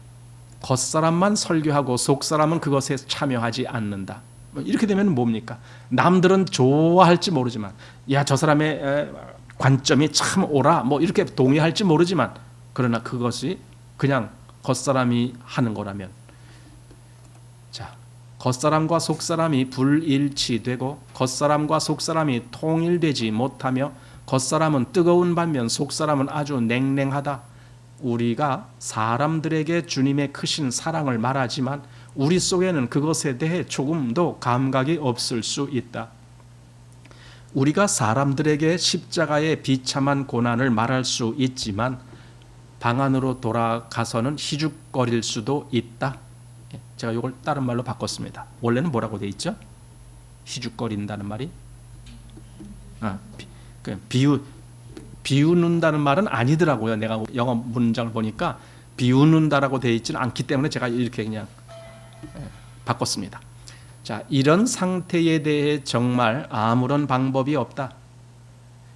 겉사람만 설교하고 속사람은 그것에 참여하지 않는다. 이렇게 되면 뭡니까? 남들은 좋아할지 모르지만, 야, 저 사람의 관점이 참 옳아, 뭐 이렇게 동의할지 모르지만, 그러나 그것이 그냥 겉사람이 하는 거라면, 자, 겉사람과 속사람이 불일치되고 겉사람과 속사람이 통일되지 못하며 겉사람은 뜨거운 반면 속사람은 아주 냉랭하다. 우리가 사람들에게 주님의 크신 사랑을 말하지만 우리 속에는 그것에 대해 조금도 감각이 없을 수 있다. 우리가 사람들에게 십자가의 비참한 고난을 말할 수 있지만 방 안으로 돌아가서는 희죽거릴 수도 있다. 제가 이걸 다른 말로 바꿨습니다. 원래는 뭐라고 돼 있죠? 희죽거린다는 말이 비웃는다는 말은 아니더라고요. 내가 영어 문장을 보니까 비웃는다라고 되어 있지는 않기 때문에 제가 이렇게 그냥 바꿨습니다. 자, 이런 상태에 대해 정말 아무런 방법이 없다.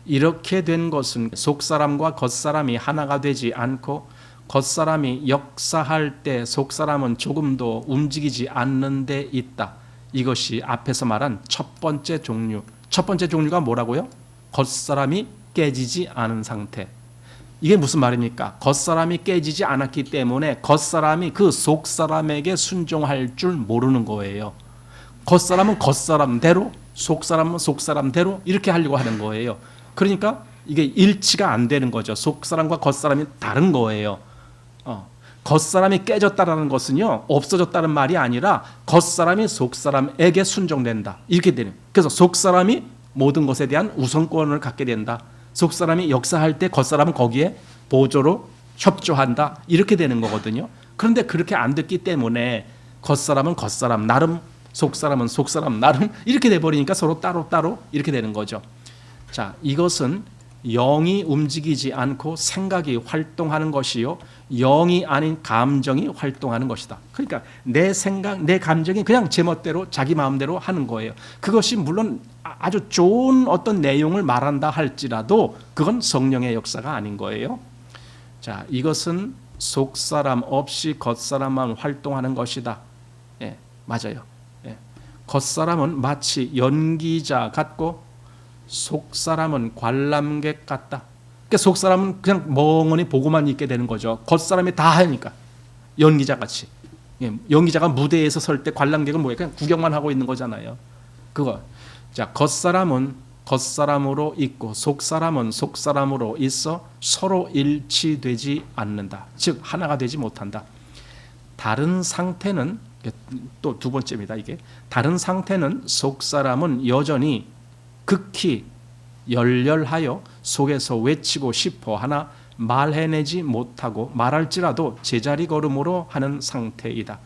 이렇게 된 것은 속사람과 겉사람이 하나가 되지 않고 겉사람이 역사할 때 속사람은 조금도 움직이지 않는 데 있다. 이것이 앞에서 말한 첫 번째 종류. 첫 번째 종류가 뭐라고요? 겉사람이 깨지지 않은 상태. 이게 무슨 말입니까? 겉사람이 깨지지 않았기 때문에 겉사람이 그 속사람에게 순종할 줄 모르는 거예요. 겉사람은 겉사람대로, 속사람은 속사람대로 이렇게 하려고 하는 거예요. 그러니까 이게 일치가 안 되는 거죠. 속사람과 겉사람이 다른 거예요. 겉사람이 깨졌다는 것은요, 없어졌다는 말이 아니라 겉사람이 속사람에게 순종된다. 이렇게 되는. 그래서 속사람이 모든 것에 대한 우선권을 갖게 된다. 속사람이 역사할 때 겉사람은 거기에 보조로 협조한다. 이렇게 되는 거거든요. 그런데 그렇게 안 됐기 때문에 겉사람은 겉사람 나름, 속사람은 속사람 나름 이렇게 돼버리니까 서로 따로따로 이렇게 되는 거죠. 자, 이것은 영이 움직이지 않고 생각이 활동하는 것이요, 영이 아닌 감정이 활동하는 것이다. 그러니까 내 생각, 내 감정이 그냥 제멋대로 자기 마음대로 하는 거예요. 그것이 물론 아주 좋은 어떤 내용을 말한다 할지라도 그건 성령의 역사가 아닌 거예요. 자, 이것은 속사람 없이 겉사람만 활동하는 것이다. 예, 맞아요. 예. 겉사람은 마치 연기자 같고 속사람은 관람객 같다. 그러니까 속사람은 그냥 멍하니 보고만 있게 되는 거죠. 겉사람이 다 하니까. 연기자같이. 연기자가 무대에서 설 때 관람객은 뭐예요? 그냥 구경만 하고 있는 거잖아요. 그거. 자, 겉사람은 겉사람으로 있고 속사람은 속사람으로 있어 서로 일치되지 않는다. 즉 하나가 되지 못한다. 다른 상태는 또 두 번째입니다. 이게 다른 상태는 속사람은 여전히 극히 열렬하여 속에서 외치고 싶어 하나 말해내지 못하고 말할지라도 제자리 걸음으로 하는 상태이다.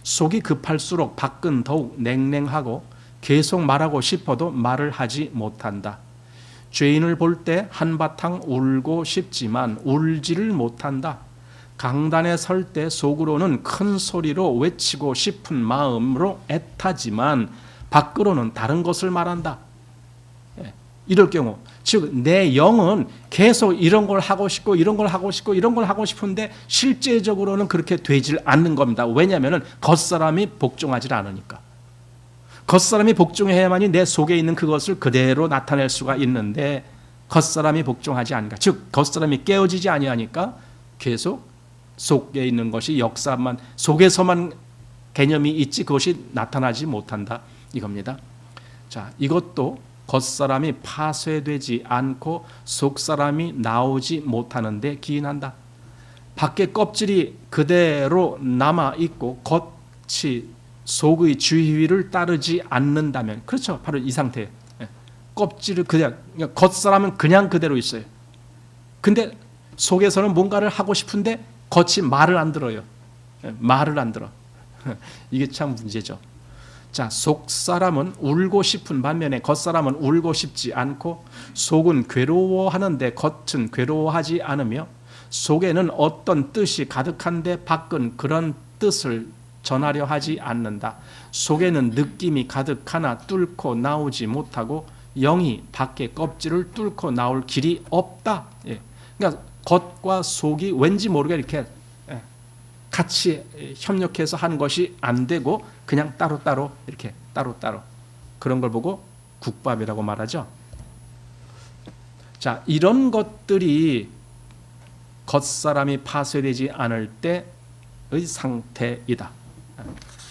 속이 급할수록 밖은 더욱 냉랭하고 계속 말하고 싶어도 말을 하지 못한다. 죄인을 볼 때 한바탕 울고 싶지만 울지를 못한다. 강단에 설 때 속으로는 큰 소리로 외치고 싶은 마음으로 애타지만 밖으로는 다른 것을 말한다. 이럴 경우, 즉 내 영은 계속 이런 걸 하고 싶고 이런 걸 하고 싶고 이런 걸 하고 싶은데 실제적으로는 그렇게 되질 않는 겁니다. 왜냐하면 겉사람이 복종하지 않으니까. 겉사람이 복종해야만이 내 속에 있는 그것을 그대로 나타낼 수가 있는데 겉사람이 복종하지 않으니까, 즉 겉사람이 깨어지지 아니하니까 계속 속에 있는 것이 역사만, 속에서만 개념이 있지 그것이 나타나지 못한다 이겁니다. 자, 이것도 겉사람이 파쇄되지 않고 속사람이 나오지 못하는 데 기인한다. 밖에 껍질이 그대로 남아있고 겉이 속의 주의를 따르지 않는다면, 그렇죠, 바로 이 상태예요. 껍질을 그냥 겉사람은 그냥 그대로 있어요. 근데 속에서는 뭔가를 하고 싶은데 겉이 말을 안 들어요. 말을 안 들어. 이게 참 문제죠. 자, 속사람은 울고 싶은 반면에 겉사람은 울고 싶지 않고, 속은 괴로워하는데 겉은 괴로워하지 않으며, 속에는 어떤 뜻이 가득한데 밖은 그런 뜻을 전하려 하지 않는다. 속에는 느낌이 가득하나 뚫고 나오지 못하고 영이 밖에 껍질을 뚫고 나올 길이 없다. 예. 그러니까 겉과 속이 왠지 모르게 이렇게 같이 협력해서 하는 것이 안 되고 그냥 따로따로 이렇게 따로따로 그런 걸 보고 국밥이라고 말하죠. 자, 이런 것들이 겉사람이 파쇄되지 않을 때의 상태이다.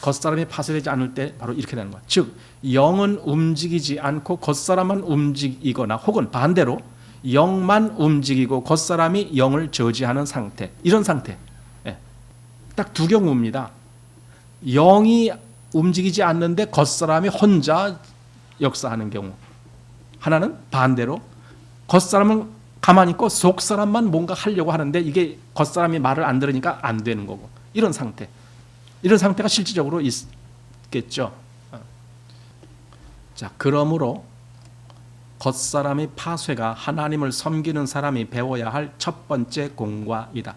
겉사람이 파쇄되지 않을 때 바로 이렇게 되는 거야. 즉 영은 움직이지 않고 겉사람만 움직이거나 혹은 반대로 영만 움직이고 겉사람이 영을 저지하는 상태. 이런 상태. 딱 두 경우입니다. 영이 움직이지 않는데 겉사람이 혼자 역사하는 경우. 하나는 반대로 겉사람은 가만히 있고 속사람만 뭔가 하려고 하는데 이게 겉사람이 말을 안 들으니까 안 되는 거고. 이런 상태. 이런 상태가 실질적으로 있겠죠. 자, 그러므로 겉사람의 파쇄가 하나님을 섬기는 사람이 배워야 할 첫 번째 공과이다.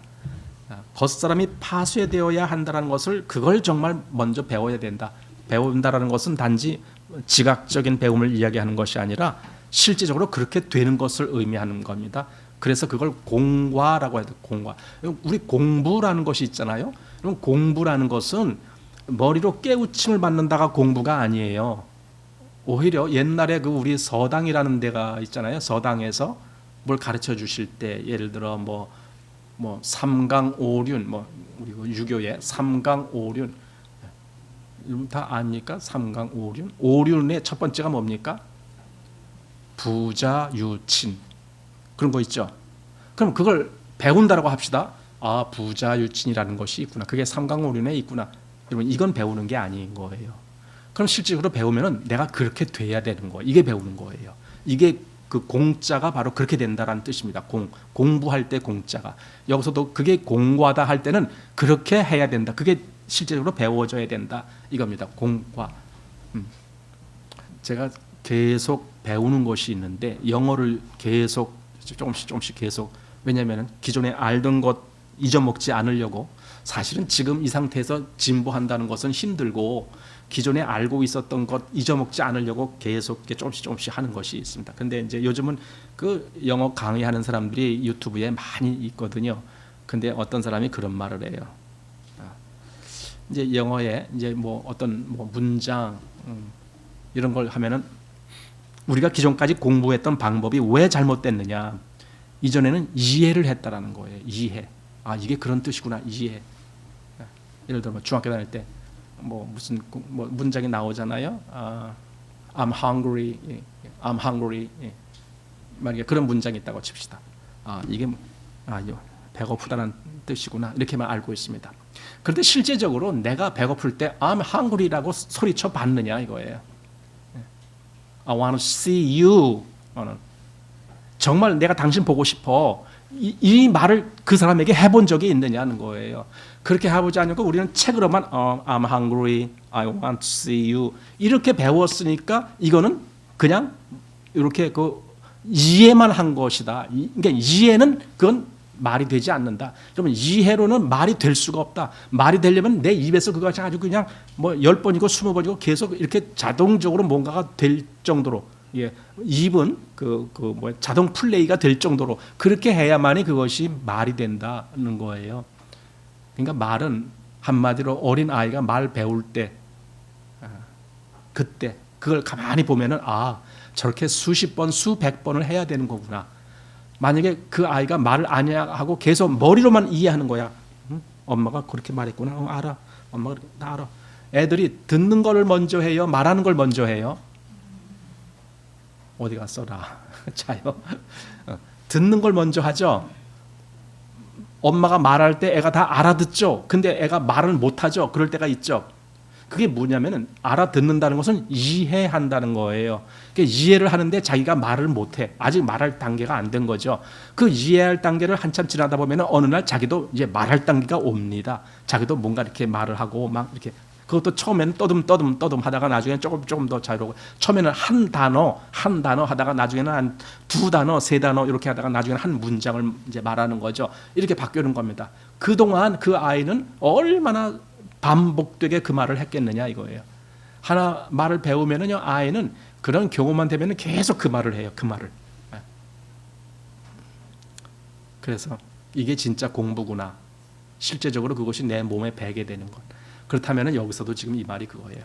겉사람이 파쇄되어야 한다는 것을 그걸 정말 먼저 배워야 된다. 배운다라는 것은 단지 지각적인 배움을 이야기하는 것이 아니라 실제적으로 그렇게 되는 것을 의미하는 겁니다. 그래서 그걸 공과라고 해야 돼요. 공과. 우리 공부라는 것이 있잖아요. 그럼 공부라는 것은 머리로 깨우침을 받는다가 공부가 아니에요. 오히려 옛날에 그 우리 서당이라는 데가 있잖아요. 서당에서 뭘 가르쳐 주실 때 예를 들어 뭐 삼강오륜 우리 유교의 삼강오륜 다 아닙니까? 삼강오륜. 오륜의 첫 번째가 뭡니까? 부자유친. 그런 거 있죠. 그럼 그걸 배운다라고 합시다. 아, 부자유친이라는 것이 있구나. 그게 삼강오륜에 있구나. 여러분, 이건 배우는 게 아닌 거예요. 그럼 실질적으로 배우면은 내가 그렇게 돼야 되는 거예요. 이게 배우는 거예요. 이게 그 공자가 바로 그렇게 된다라는 뜻입니다. 공부할 때 공자가. 여기서도 그게 공과다 할 때는 그렇게 해야 된다. 그게 실제적으로 배워져야 된다. 이겁니다. 공과. 제가 계속 배우는 것이 있는데 영어를 계속 조금씩 계속, 왜냐하면 기존에 알던 것 잊어먹지 않으려고. 사실은 지금 이 상태에서 진보한다는 것은 힘들고 기존에 알고 있었던 것 잊어먹지 않으려고 계속 조금씩 하는 것이 있습니다. 근데 이제 요즘은 그 영어 강의하는 사람들이 유튜브에 많이 있거든요. 근데 어떤 사람이 그런 말을 해요. 이제 영어에 이제 어떤 문장 이런 걸 하면은 우리가 기존까지 공부했던 방법이 왜 잘못됐느냐? 이전에는 이해를 했다라는 거예요. 이해. 아, 이게 그런 뜻이구나. 이해. 예를 들어 중학교 다닐 때 무슨 문장이 나오잖아요. I'm hungry. I'm hungry. 만약에 그런 문장이 있다고 칩시다. 이게 배고프다는 뜻이구나. 이렇게만 알고 있습니다. 그런데 실제적으로 내가 배고플 때 I'm hungry라고 소리쳐 봤느냐 이거예요. I want to see you. 정말 내가 당신 보고 싶어. 이 말을 그 사람에게 해본 적이 있느냐는 거예요. 그렇게 해보지 않고 우리는 책으로만 I'm hungry, I want to see you 이렇게 배웠으니까 이거는 그냥 이렇게 그 이해만 한 것이다. 그러니까 이해는 그건 말이 되지 않는다. 그러면 이해로는 말이 될 수가 없다. 말이 되려면 내 입에서 그것이 아주 그냥 10번이고 20번이고 계속 이렇게 자동적으로 뭔가가 될 정도로, 입은 자동 플레이가 될 정도로 그렇게 해야만이 그것이 말이 된다는 거예요. 그러니까 말은 한마디로 어린 아이가 말 배울 때 그때 그걸 가만히 보면은 저렇게 수십 번 수백 번을 해야 되는 거구나. 만약에 그 아이가 말을 안 하고 계속 머리로만 이해하는 거야. 엄마가 그렇게 말했구나. 알아. 엄마가 나 알아. 애들이 듣는 걸 먼저 해요, 말하는 걸 먼저 해요? 어디 갔어라. 자요. 듣는 걸 먼저 하죠. 엄마가 말할 때 애가 다 알아듣죠. 근데 애가 말을 못하죠. 그럴 때가 있죠. 그게 뭐냐면은 알아듣는다는 것은 이해한다는 거예요. 그러니까 이해를 하는데 자기가 말을 못해. 아직 말할 단계가 안 된 거죠. 그 이해할 단계를 한참 지나다 보면은 어느 날 자기도 이제 말할 단계가 옵니다. 자기도 뭔가 이렇게 말을 하고 막 이렇게, 그것도 처음에는 떠듬 하다가 나중에는 조금 더 자유로워. 처음에는 한 단어 하다가 나중에는 한 두 단어, 세 단어 이렇게 하다가 나중에는 한 문장을 이제 말하는 거죠. 이렇게 바뀌는 겁니다. 그동안 그 아이는 얼마나 반복되게 그 말을 했겠느냐 이거예요. 하나 말을 배우면은요, 아이는 그런 경우만 되면은 계속 그 말을 해요. 그 말을. 그래서 이게 진짜 공부구나. 실제적으로 그것이 내 몸에 배게 되는 것. 그렇다면은 여기서도 지금 이 말이 그거예요.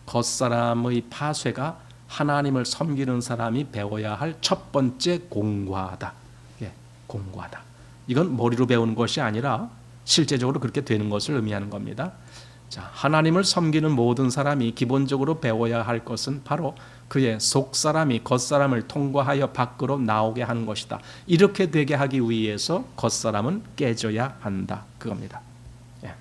겉사람의 파쇄가 하나님을 섬기는 사람이 배워야 할 첫 번째 공과다. 예, 공과다. 이건 머리로 배우는 것이 아니라 실제적으로 그렇게 되는 것을 의미하는 겁니다. 자, 하나님을 섬기는 모든 사람이 기본적으로 배워야 할 것은 바로 그의 속사람이 겉사람을 통과하여 밖으로 나오게 하는 것이다. 이렇게 되게 하기 위해서 겉사람은 깨져야 한다. 그겁니다. 예.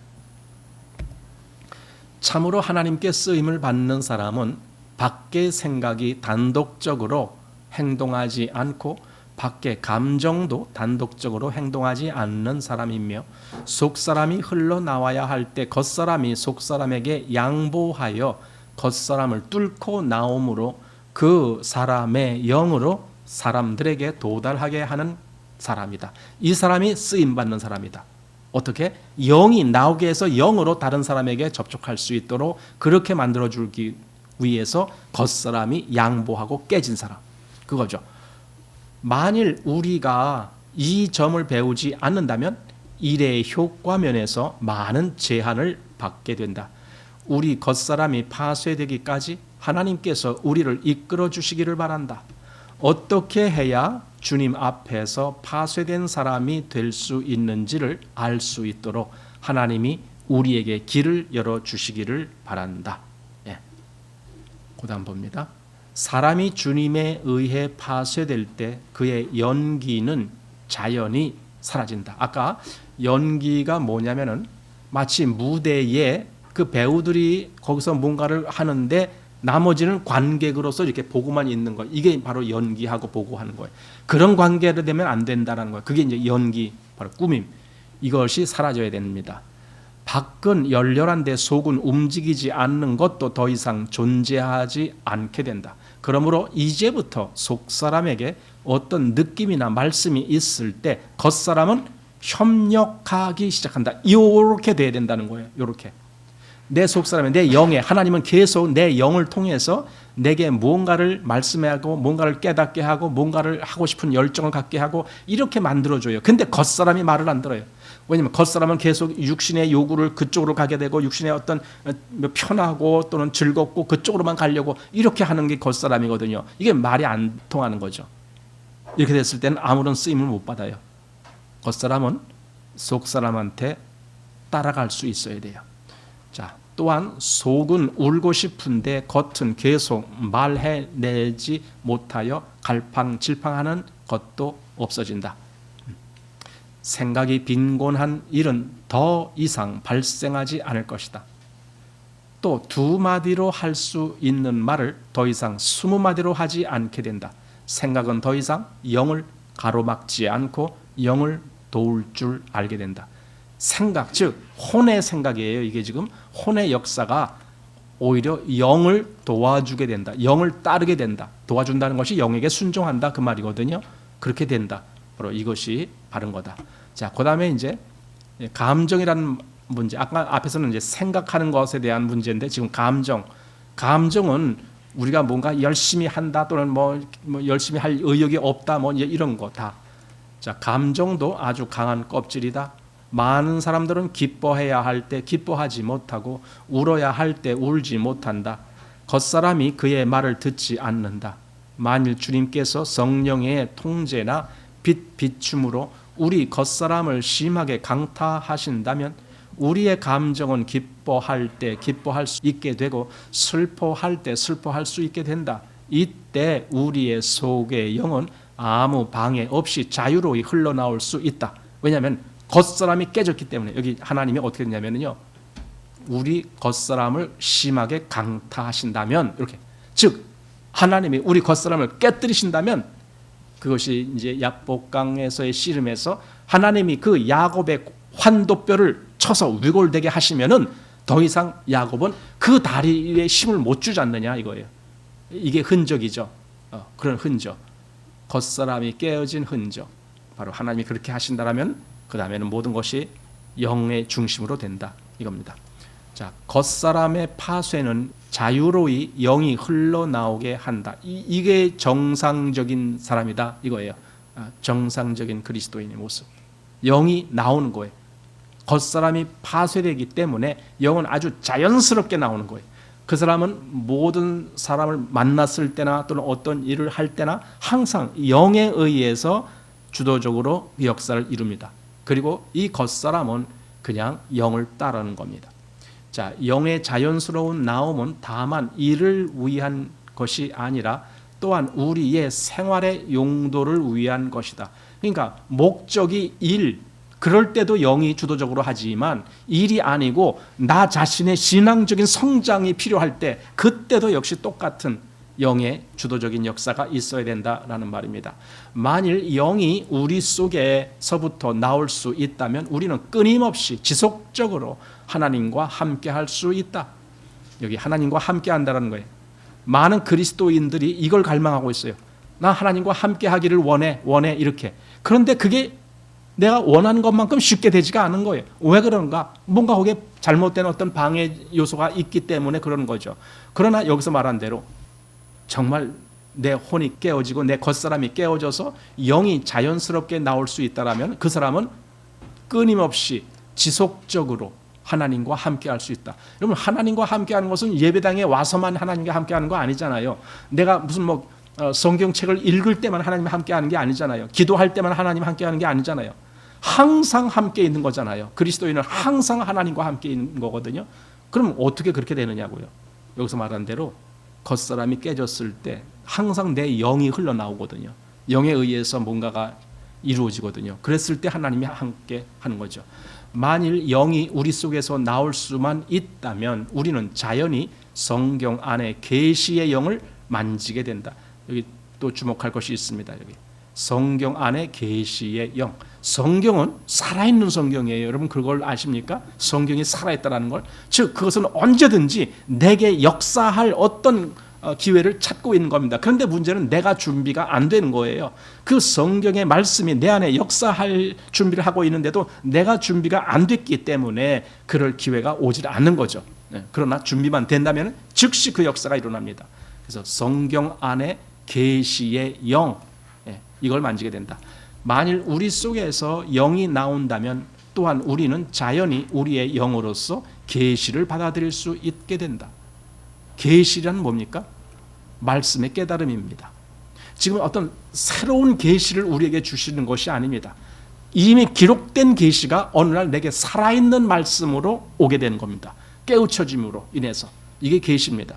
참으로 하나님께 쓰임을 받는 사람은 밖의 생각이 단독적으로 행동하지 않고 밖의 감정도 단독적으로 행동하지 않는 사람이며 속사람이 흘러나와야 할 때 겉사람이 속사람에게 양보하여 겉사람을 뚫고 나옴으로 그 사람의 영으로 사람들에게 도달하게 하는 사람이다. 이 사람이 쓰임받는 사람이다. 어떻게? 영이 나오게 해서 영으로 다른 사람에게 접촉할 수 있도록 그렇게 만들어주기 위해서 겉사람이 양보하고 깨진 사람. 그거죠. 만일 우리가 이 점을 배우지 않는다면 일의 효과 면에서 많은 제한을 받게 된다. 우리 겉사람이 파쇄되기까지 하나님께서 우리를 이끌어 주시기를 바란다. 어떻게 해야 주님 앞에서 파쇄된 사람이 될 수 있는지를 알 수 있도록 하나님이 우리에게 길을 열어 주시기를 바란다. 예. 그다음 봅니다. 사람이 주님에 의해 파쇄될 때 그의 연기는 자연히 사라진다. 아까 연기가 뭐냐면은 마치 무대에 그 배우들이 거기서 뭔가를 하는데 나머지는 관객으로서 이렇게 보고만 있는 거. 이게 바로 연기하고 보고 하는 거예요. 그런 관계가 되면 안 된다는 거예요. 그게 이제 연기, 바로 꾸밈. 이것이 사라져야 됩니다. 밖은 열렬한데 속은 움직이지 않는 것도 더 이상 존재하지 않게 된다. 그러므로 이제부터 속사람에게 어떤 느낌이나 말씀이 있을 때 겉사람은 협력하기 시작한다. 이렇게 돼야 된다는 거예요. 이렇게. 내 속사람에, 내 영에 하나님은 계속 내 영을 통해서 내게 무언가를 말씀하고 뭔가를 깨닫게 하고 뭔가를 하고 싶은 열정을 갖게 하고 이렇게 만들어줘요. 근데 겉사람이 말을 안 들어요. 왜냐하면 겉사람은 계속 육신의 요구를 그쪽으로 가게 되고 육신의 어떤 편하고 또는 즐겁고 그쪽으로만 가려고 이렇게 하는 게 겉사람이거든요. 이게 말이 안 통하는 거죠. 이렇게 됐을 때는 아무런 쓰임을 못 받아요. 겉사람은 속사람한테 따라갈 수 있어야 돼요. 자, 또한 속은 울고 싶은데 겉은 계속 말해내지 못하여 갈팡질팡하는 것도 없어진다. 생각이 빈곤한 일은 더 이상 발생하지 않을 것이다. 또 두 마디로 할 수 있는 말을 더 이상 20마디로 하지 않게 된다. 생각은 더 이상 영을 가로막지 않고 영을 도울 줄 알게 된다. 생각, 즉 혼의 생각이에요. 이게 지금 혼의 역사가 오히려 영을 도와주게 된다. 영을 따르게 된다. 도와준다는 것이 영에게 순종한다 그 말이거든요. 그렇게 된다. 바로 이것이 바른 거다. 자, 그다음에 이제 감정이라는 문제. 아까 앞에서는 이제 생각하는 것에 대한 문제인데 지금 감정은 우리가 뭔가 열심히 한다 또는 뭐 열심히 할 의욕이 없다 뭐 이런 거 다. 자, 감정도 아주 강한 껍질이다. 많은 사람들은 기뻐해야 할 때 기뻐하지 못하고 울어야 할 때 울지 못한다. 겉사람이 그의 말을 듣지 않는다. 만일 주님께서 성령의 통제나 비춤으로 우리 겉사람을 심하게 강타하신다면 우리의 감정은 기뻐할 때 기뻐할 수 있게 되고 슬퍼할 때 슬퍼할 수 있게 된다. 이때 우리의 속의 영은 아무 방해 없이 자유로이 흘러나올 수 있다. 왜냐하면 겉사람이 깨졌기 때문에. 여기 하나님이 어떻게 했냐면요, 우리 겉사람을 심하게 강타하신다면 이렇게, 즉 하나님이 우리 겉사람을 깨뜨리신다면 그것이 이제 야복강에서의 씨름에서 하나님이 그 야곱의 환도뼈를 쳐서 위골되게 하시면은 더 이상 야곱은 그 다리에 힘을 못 주지 않느냐 이거예요. 이게 흔적이죠. 그런 흔적. 겉사람이 깨어진 흔적. 바로 하나님이 그렇게 하신다라면 그 다음에는 모든 것이 영의 중심으로 된다 이겁니다. 자, 겉사람의 파쇄는 자유로이 영이 흘러나오게 한다. 이게 정상적인 사람이다 이거예요. 정상적인 그리스도인의 모습. 영이 나오는 거예요. 겉사람이 파쇄되기 때문에 영은 아주 자연스럽게 나오는 거예요. 그 사람은 모든 사람을 만났을 때나 또는 어떤 일을 할 때나 항상 영에 의해서 주도적으로 역사를 이룹니다. 그리고 이 겉사람은 그냥 영을 따르는 겁니다. 자, 영의 자연스러운 나옴은 다만 이를 위한 것이 아니라 또한 우리의 생활의 용도를 위한 것이다. 그러니까 목적이 일, 그럴 때도 영이 주도적으로 하지만 일이 아니고 나 자신의 신앙적인 성장이 필요할 때 그때도 역시 똑같은 영의 주도적인 역사가 있어야 된다라는 말입니다. 만일 영이 우리 속에서부터 나올 수 있다면 우리는 끊임없이 지속적으로 하나님과 함께 할 수 있다. 여기 하나님과 함께 한다는 거예요. 많은 그리스도인들이 이걸 갈망하고 있어요. 나 하나님과 함께 하기를 원해 이렇게. 그런데 그게 내가 원하는 것만큼 쉽게 되지가 않은 거예요. 왜 그런가? 뭔가 거기에 잘못된 어떤 방해 요소가 있기 때문에 그러는 거죠. 그러나 여기서 말한 대로 정말 내 혼이 깨어지고 내 겉사람이 깨어져서 영이 자연스럽게 나올 수 있다라면 그 사람은 끊임없이 지속적으로 하나님과 함께 할 수 있다. 여러분, 하나님과 함께 하는 것은 예배당에 와서만 하나님과 함께 하는 거 아니잖아요. 내가 무슨 성경책을 읽을 때만 하나님과 함께 하는 게 아니잖아요. 기도할 때만 하나님과 함께 하는 게 아니잖아요. 항상 함께 있는 거잖아요. 그리스도인은 항상 하나님과 함께 있는 거거든요. 그럼 어떻게 그렇게 되느냐고요. 여기서 말한 대로 겉사람이 깨졌을 때 항상 내 영이 흘러나오거든요. 영에 의해서 뭔가가 이루어지거든요. 그랬을 때 하나님이 함께 하는 거죠. 만일 영이 우리 속에서 나올 수만 있다면 우리는 자연히 성경 안에 계시의 영을 만지게 된다. 여기 또 주목할 것이 있습니다. 여기 성경 안에 계시의 영. 성경은 살아있는 성경이에요. 여러분 그걸 아십니까? 성경이 살아있다는 걸. 즉 그것은 언제든지 내게 역사할 어떤 기회를 찾고 있는 겁니다. 그런데 문제는 내가 준비가 안 되는 거예요. 그 성경의 말씀이 내 안에 역사할 준비를 하고 있는데도 내가 준비가 안 됐기 때문에 그럴 기회가 오질 않는 거죠. 그러나 준비만 된다면 즉시 그 역사가 일어납니다. 그래서 성경 안에 계시의 영, 이걸 만지게 된다. 만일 우리 속에서 영이 나온다면 또한 우리는 자연히 우리의 영으로서 계시를 받아들일 수 있게 된다. 계시란 뭡니까? 말씀의 깨달음입니다. 지금 어떤 새로운 계시를 우리에게 주시는 것이 아닙니다. 이미 기록된 계시가 어느 날 내게 살아있는 말씀으로 오게 되는 겁니다. 깨우쳐짐으로 인해서. 이게 계시입니다.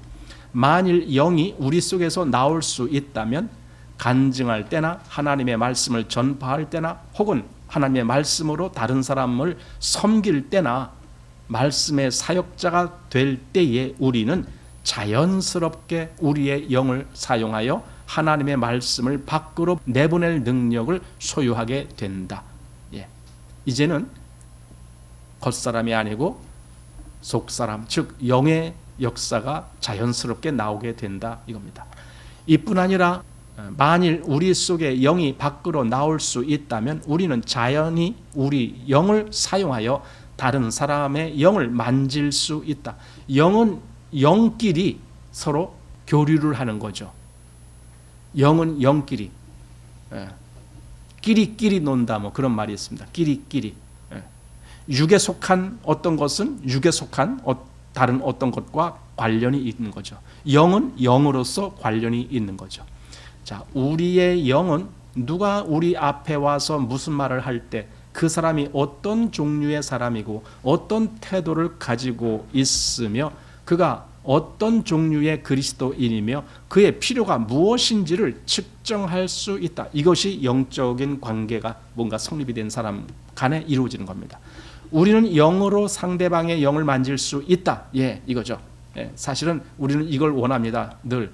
만일 영이 우리 속에서 나올 수 있다면 간증할 때나 하나님의 말씀을 전파할 때나 혹은 하나님의 말씀으로 다른 사람을 섬길 때나 말씀의 사역자가 될 때에 우리는 자연스럽게 우리의 영을 사용하여 하나님의 말씀을 밖으로 내보낼 능력을 소유하게 된다. 이제는 겉사람이 아니고 속사람, 즉 영의 역사가 자연스럽게 나오게 된다 이겁니다. 이뿐 아니라 만일 우리 속에 영이 밖으로 나올 수 있다면 우리는 자연히 우리 영을 사용하여 다른 사람의 영을 만질 수 있다. 영은 영끼리 서로 교류를 하는 거죠. 영은 영끼리, 끼리끼리 논다 그런 말이 있습니다. 끼리끼리. 육에 속한 어떤 것은 육에 속한 다른 어떤 것과 관련이 있는 거죠. 영은 영으로서 관련이 있는 거죠. 자, 우리의 영은 누가 우리 앞에 와서 무슨 말을 할 때 그 사람이 어떤 종류의 사람이고 어떤 태도를 가지고 있으며 그가 어떤 종류의 그리스도인이며 그의 필요가 무엇인지를 측정할 수 있다. 이것이 영적인 관계가 뭔가 성립이 된 사람 간에 이루어지는 겁니다. 우리는 영으로 상대방의 영을 만질 수 있다. 이거죠. 사실은 우리는 이걸 원합니다. 늘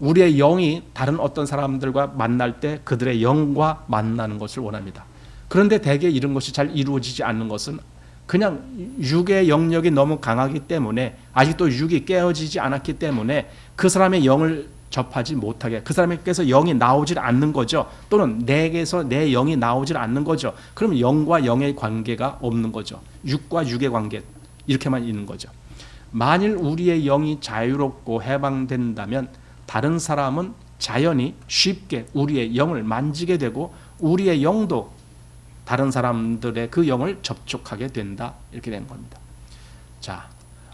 우리의 영이 다른 어떤 사람들과 만날 때 그들의 영과 만나는 것을 원합니다. 그런데 대개 이런 것이 잘 이루어지지 않는 것은 그냥 육의 영역이 너무 강하기 때문에 아직도 육이 깨어지지 않았기 때문에 그 사람의 영을 접하지 못하게 그 사람에게서 영이 나오질 않는 거죠. 또는 내게서 내 영이 나오질 않는 거죠. 그럼 영과 영의 관계가 없는 거죠. 육과 육의 관계. 이렇게만 있는 거죠. 만일 우리의 영이 자유롭고 해방된다면 다른 사람은 자연히 쉽게 우리의 영을 만지게 되고 우리의 영도 다른 사람들의 그 영을 접촉하게 된다. 이렇게 되는 겁니다. 자,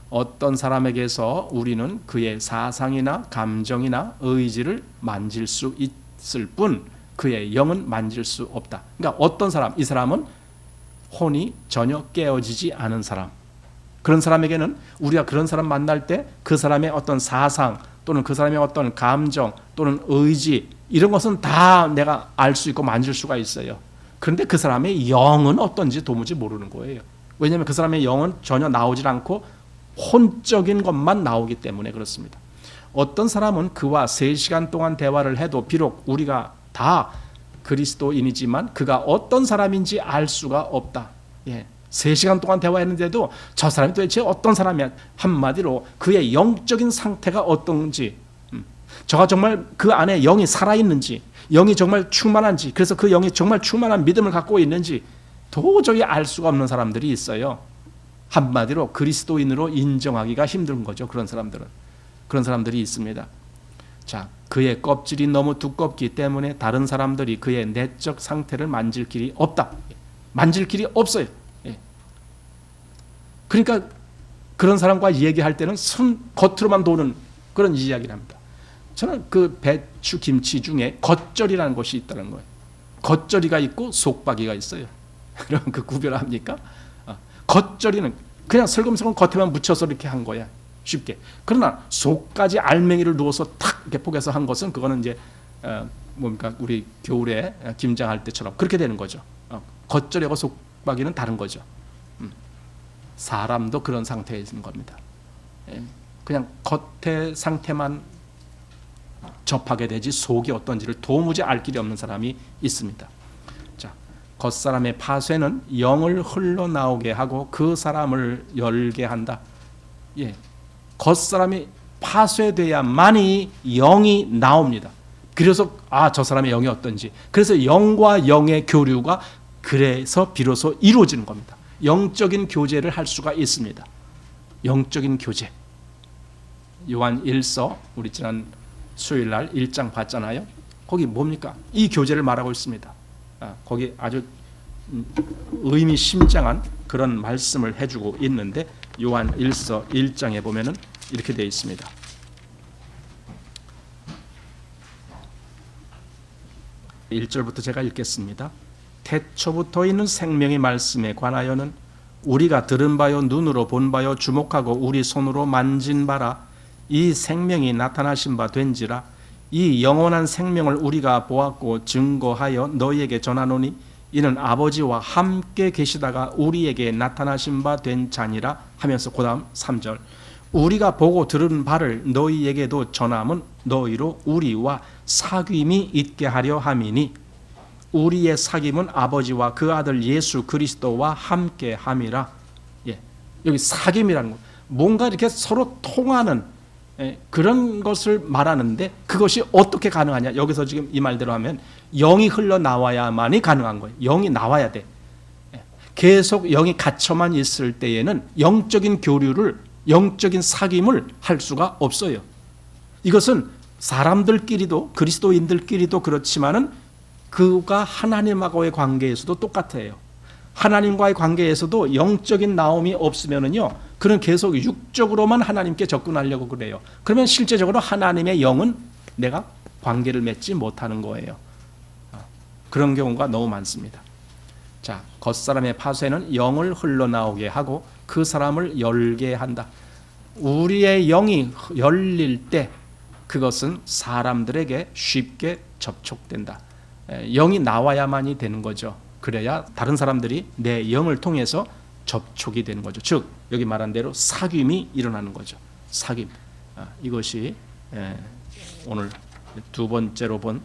어떤 사람에게서 우리는 그의 사상이나 감정이나 의지를 만질 수 있을 뿐 그의 영은 만질 수 없다. 그러니까 어떤 사람, 이 사람은 혼이 전혀 깨어지지 않은 사람, 그런 사람에게는 우리가 그런 사람 만날 때 그 사람의 어떤 사상 또는 그 사람의 어떤 감정 또는 의지 이런 것은 다 내가 알 수 있고 만질 수가 있어요. 그런데 그 사람의 영은 어떤지 도무지 모르는 거예요. 왜냐하면 그 사람의 영은 전혀 나오질 않고 혼적인 것만 나오기 때문에 그렇습니다. 어떤 사람은 그와 3시간 동안 대화를 해도 비록 우리가 다 그리스도인이지만 그가 어떤 사람인지 알 수가 없다. 3시간 동안 대화했는데도 저 사람이 도대체 어떤 사람이야. 한마디로 그의 영적인 상태가 어떤지, 저가 정말 그 안에 영이 살아있는지, 영이 정말 충만한지, 그래서 그 영이 정말 충만한 믿음을 갖고 있는지 도저히 알 수가 없는 사람들이 있어요. 한마디로 그리스도인으로 인정하기가 힘든 거죠. 그런 사람들이 있습니다. 자, 그의 껍질이 너무 두껍기 때문에 다른 사람들이 그의 내적 상태를 만질 길이 없다. 만질 길이 없어요. 그러니까 그런 사람과 얘기할 때는 겉으로만 도는 그런 이야기를 합니다. 저는 그 배추 김치 중에 겉절이라는 것이 있다는 거예요. 겉절이가 있고 속박이가 있어요. 그럼 그 구별을 합니까? 겉절이는 그냥 슬금슬금 겉에만 묻혀서 이렇게 한 거야. 쉽게. 그러나 속까지 알맹이를 누워서 탁 이렇게 포개서 한 것은 그거는 이제 뭡니까? 우리 겨울에 김장할 때처럼 그렇게 되는 거죠. 겉절이하고 속박이는 다른 거죠. 사람도 그런 상태에 있는 겁니다. 그냥 겉의 상태만 접하게 되지 속이 어떤지를 도무지 알 길이 없는 사람이 있습니다. 자, 겉사람의 파쇄는 영을 흘러나오게 하고 그 사람을 열게 한다. 겉사람이 파쇄돼야만이 영이 나옵니다. 그래서 저 사람의 영이 어떤지, 그래서 영과 영의 교류가 그래서 비로소 이루어지는 겁니다. 영적인 교제를 할 수가 있습니다. 영적인 교제. 요한 1서 우리 지난 수요일 날 1장 봤잖아요. 거기 뭡니까? 이 교제를 말하고 있습니다. 거기 아주 의미심장한 그런 말씀을 해주고 있는데 요한 1서 1장에 보면은 이렇게 되어 있습니다. 1절부터 제가 읽겠습니다. 태초부터 있는 생명의 말씀에 관하여는 우리가 들은 바요 눈으로 본 바요 주목하고 우리 손으로 만진 바라 이 생명이 나타나신 바 된지라. 이 영원한 생명을 우리가 보았고 증거하여 너희에게 전하노니 이는 아버지와 함께 계시다가 우리에게 나타나신 바 된 자니라 하면서 그 다음 3절 우리가 보고 들은 바를 너희에게도 전함은 너희로 우리와 사귐이 있게 하려 함이니 우리의 사귐은 아버지와 그 아들 예수 그리스도와 함께 함이라. 여기 사귐이라는 것, 뭔가 이렇게 서로 통하는 그런 것을 말하는데 그것이 어떻게 가능하냐. 여기서 지금 이 말대로 하면 영이 흘러나와야만이 가능한 거예요. 영이 나와야 돼. 계속 영이 갇혀만 있을 때에는 영적인 교류를, 영적인 사귐을 할 수가 없어요. 이것은 사람들끼리도, 그리스도인들끼리도 그렇지만은 그가 하나님하고의 관계에서도 똑같아요. 하나님과의 관계에서도 영적인 나옴이 없으면은요, 그는 계속 육적으로만 하나님께 접근하려고 그래요. 그러면 실제적으로 하나님의 영은 내가 관계를 맺지 못하는 거예요. 그런 경우가 너무 많습니다. 자, 겉사람의 파쇄는 영을 흘러나오게 하고 그 사람을 열게 한다. 우리의 영이 열릴 때 그것은 사람들에게 쉽게 접촉된다. 영이 나와야만이 되는 거죠. 그래야 다른 사람들이 내 영을 통해서 접촉이 되는 거죠. 즉 여기 말한 대로 사귐이 일어나는 거죠. 사귐. 이것이 오늘 두 번째로 본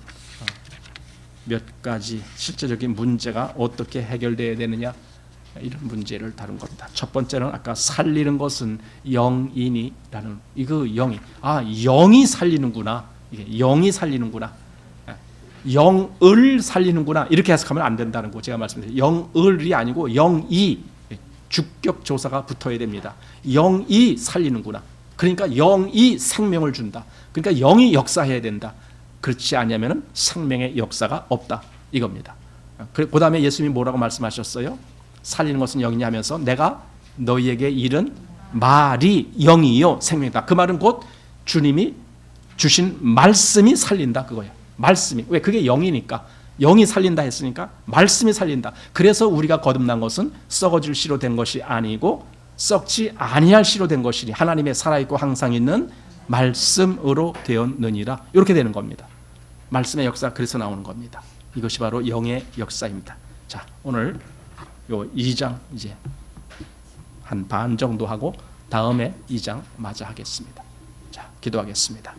몇 가지 실제적인 문제가 어떻게 해결되어야 되느냐, 이런 문제를 다룬 겁니다. 첫 번째는 아까 살리는 것은 영이니라는 이거 영이 영이 살리는구나. 이게 영이 살리는구나. 영을 살리는구나. 이렇게 해석하면 안 된다는 거 제가 말씀드렸어요. 영을이 아니고 영이. 주격 조사가 붙어야 됩니다. 영이 살리는구나. 그러니까 영이 생명을 준다. 그러니까 영이 역사해야 된다. 그렇지 않으면 생명의 역사가 없다 이겁니다. 그 다음에 예수님이 뭐라고 말씀하셨어요? 살리는 것은 영이냐 하면서 내가 너희에게 이른 말이 영이요 생명이다. 그 말은 곧 주님이 주신 말씀이 살린다 그거예요. 말씀이. 왜? 그게 영이니까. 영이 살린다 했으니까 말씀이 살린다. 그래서 우리가 거듭난 것은 썩어질 씨로 된 것이 아니고 썩지 아니할 씨로 된 것이니 하나님의 살아있고 항상 있는 말씀으로 되었느니라. 이렇게 되는 겁니다. 말씀의 역사가 그래서 나오는 겁니다. 이것이 바로 영의 역사입니다. 자, 오늘 요 2장 이제 한 반 정도 하고 다음에 2장 마저 하겠습니다. 자, 기도하겠습니다.